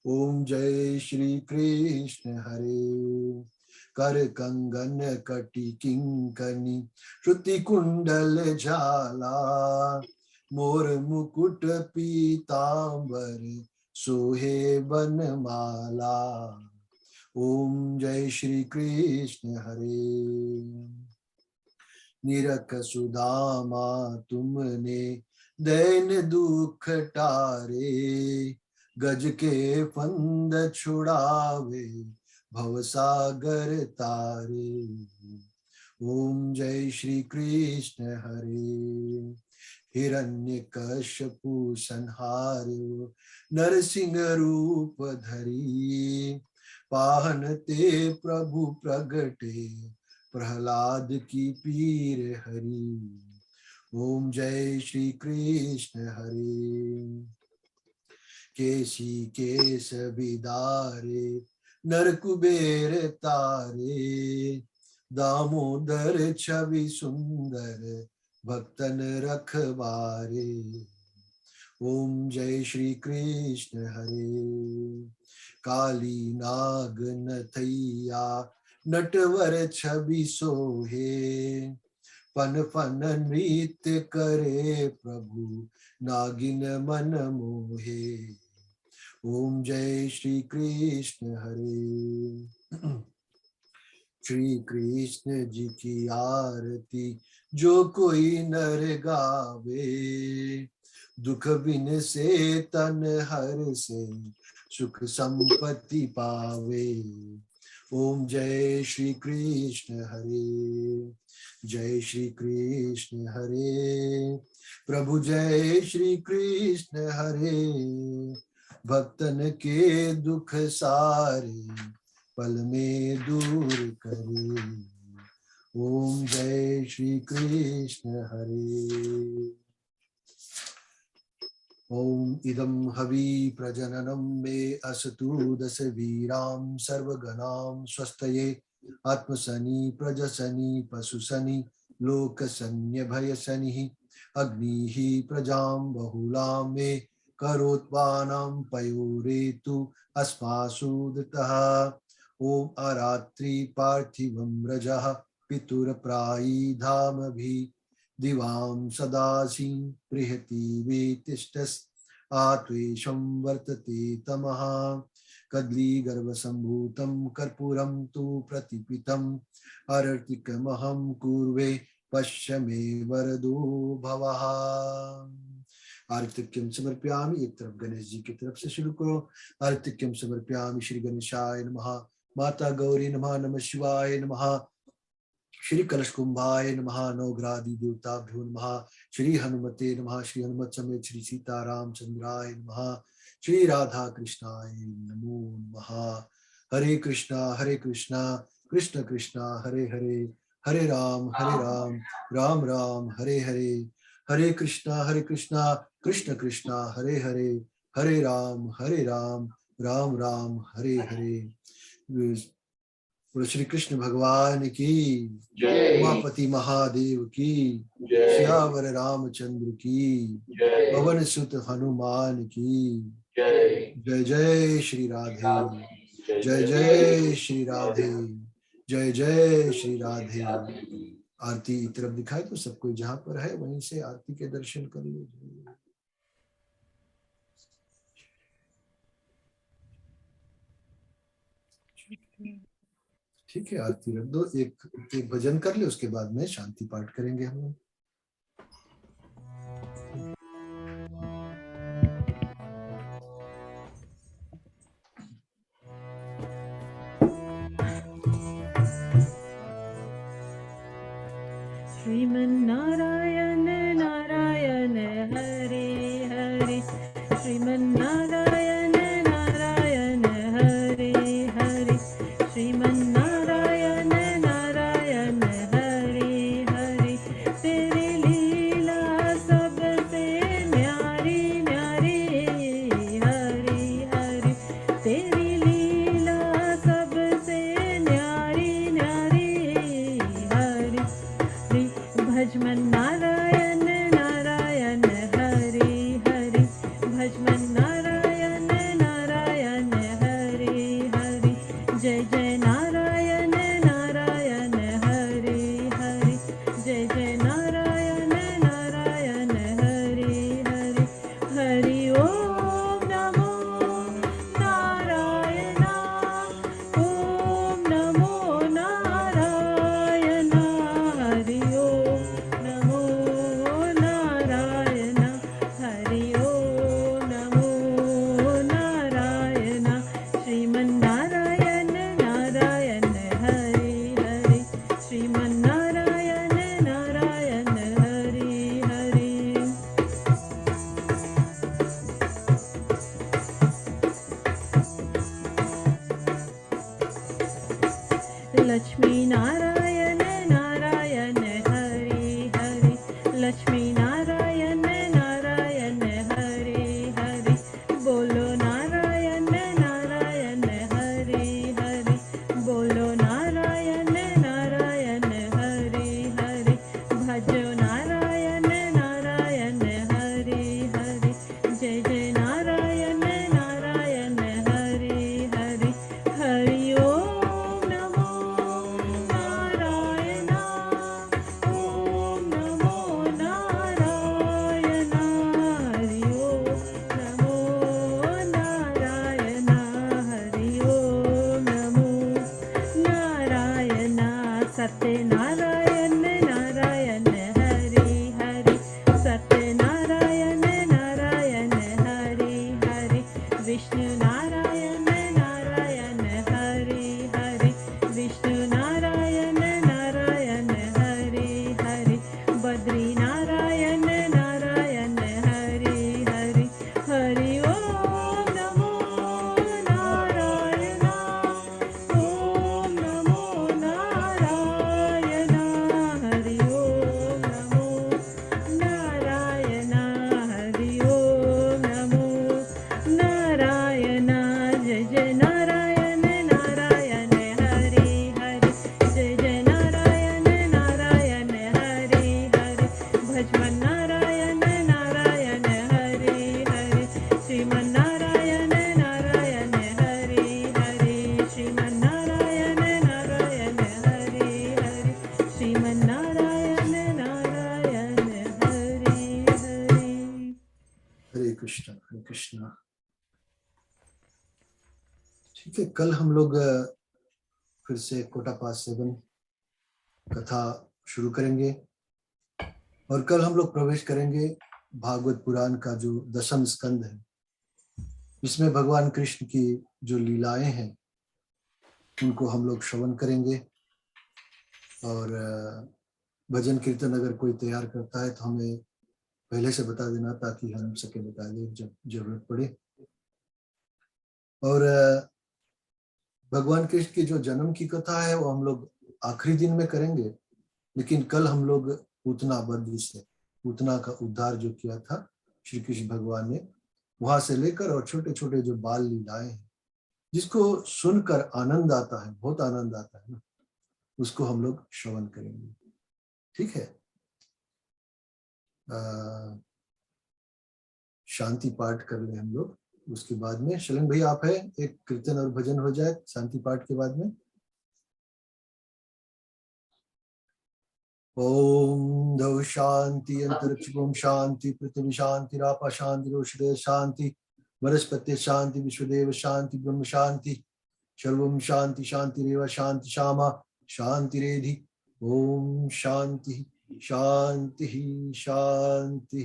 ओम जय श्री कृष्ण हरे, कर कंगन कटी किंकनी श्रुति कुंडल झाला, मोर मुकुट पीतांबर सोहे बनमाला। ओम जय श्री कृष्ण हरे, निरख सुदामा तुमने दैन दुख टारे, गज के फंद छुड़ावे भवसागर तारे। ओम जय श्री कृष्ण हरे, हिरण्यकश्यपु संहारो नरसिंह रूप धरी, पाहन ते प्रभु प्रगटे प्रहलाद की पीर हरी। ओम जय श्री कृष्ण हरे, केशी केश विदारे नर कुबेर तारे, दामोदर छवि सुंदर भक्तन रखवारे। ओम जय श्री कृष्ण हरे, काली नाग नथैया नटवर छवि सोहे, फन फन नृत्य करे प्रभु नागिन मन मोहे। ओम जय श्री कृष्ण हरे, श्री कृष्ण जी की आरती जो कोई नर गावे, दुख बिन से तन हर से सुख संपत्ति पावे। ओम जय श्री कृष्ण हरे, जय श्री कृष्ण हरे, प्रभु जय श्री कृष्ण हरे, भक्तन के दुख सारे पल में दूर करे। ओम जय श्री कृष्ण हरे। ओम इदं हवि प्रजननं मे असतु दश वीरां सर्वगणां स्वस्तये, आत्मसनि प्रजसनि पशुसनि लोकसन्न्यभयशनिः अग्निः प्रजां बहुलां मे करोत्वानं पयोरेतु अस्मासु दत्तः ॐ अरात्रि पार्थिवं रजः पितुरप्रायी धामभिः दिवां सदासीं बृहति वेतिष्ठस् आत्वेषं वर्तते तमः कद्लीगर्भसम्भूतं कर्पूरं तु प्रतिपितम् अर्तिकमहं कुर्वे पश्य मे वरदो भवः। आर्तिक्यम समर्पयामि। एक तरफ गणेश जी की तरफ से शुरू करो। आर्तिक्यम समर्पयामि श्री गणेशाय नमः, माता गौरी नमः, नमः शिवाय नमः, श्री कलश कुंभाय नमः, नवग्रादि देवताभ्यो नमः, श्री हनुमते नमः, श्री हनुमत समेत श्री सीताराम चंद्राय नमः, श्री राधा कृष्णाय नमो नमः। हरे कृष्णा कृष्ण कृष्णा हरे हरे, हरे राम राम राम हरे हरे, हरे कृष्णा कृष्ण कृष्णा हरे हरे, हरे राम राम राम हरे हरे। बोलो श्री कृष्ण भगवान की जय। उमापति महादेव की जय। सियावर रामचंद्र की जय। पवन सुत हनुमान की जय। जय जय श्री राधे, जय जय श्री राधे, जय जय श्री राधे। आरती की तरफ दिखाए तो सब कोई जहाँ पर है वहीं से आरती के दर्शन कर लीजिए। ठीक है, आरती रख दो, एक भजन कर ले, उसके बाद में शांति पाठ करेंगे हम लोग। श्रीमन्नारायण नारायण हरे हरे, श्रीमन्नारायण नारायण हरे हरे, श्रीमन्नारायण नारायण हरे हरे। तेरी लीला सबसे न्यारी न्यारी हरे हरे, तेरी लीला सबसे न्यारी न्यारी हरे। भजमन नारायण नारायण हरे हरे, भजमन नारायण नारायण हरे हरे, जय जय नारायण नारायण हरे हरे, जय जय नारायण नारायण हरे हरे। हरि ओम नमो नारायण, ओम नमो नारायण, हरि ओम नमो नारायण, हरि ओम नमो नारायण। श्रीमन्नारायण नारायण हरे हरे, श्रीमन्नारायण नारायण हरे हरे। लक्ष्मी नारायण नारायण हरे हरे, लक्ष्मी नारायण नारायण हरे हरे, बोलो नारायण नारायण हरे हरे, बोलो नारायण नारायण हरे हरे, भजो नारायण नारायण हरे हरे, जय जय नारायण नारायण हरे हरे। हरि ओम नमो नारायण, ओम नमो नारायण, हरि ओम नमो नारायण, हरि ओम नमो नारायण। सत्यनारायण नारायण हरे हरे, सत्यनारायण नारायण हरे हरे, विष्णु नारायण नारायण हरे हरे, विष्णु नारायण नारायण हरे हरे, बद्री नारायण नारायण हरे हरे। हरि ओम नमो नारायण, ओम नमो नारायण, श्रीमन्नारायण नारायण हरि हरि। हरे कृष्णा हरे कृष्णा। ठीक है, कल हम लोग फिर से कोटा पास 7 कथा शुरू करेंगे और कल हम लोग प्रवेश करेंगे भागवत पुराण का जो 10वां स्कंद है, इसमें भगवान कृष्ण की जो लीलाएं हैं उनको हम लोग श्रवण करेंगे। और भजन कीर्तन अगर कोई तैयार करता है तो हमें पहले से बता देना ताकि हम सके बता दें जब जरूरत पड़े। और भगवान कृष्ण की जो जन्म की कथा है वो हम लोग आखिरी दिन में करेंगे, लेकिन कल हम लोग पूतना वध से, पूतना का उद्धार जो किया था श्री कृष्ण भगवान ने, वहां से लेकर और छोटे छोटे जो बाल लीलाएं हैं जिसको सुनकर आनंद आता है, बहुत आनंद आता है ना, उसको हम लोग श्रवण करेंगे। ठीक है, शांति पाठ कर ले हम लोग। उसके बाद में शलन भाई आप है, एक कीर्तन और भजन हो जाए शांति पाठ के बाद में। ओम धौ शांति अंतरिक्ष ओम शांति पृथ्वी शांति रापा शांति रोषदे शांति वनस्पति शांति विश्वदेव शांति ब्रह्म शांति सर्वम शांति शांति रेव शांति शामा शांति रेधि। ओम शांति शांति शांति।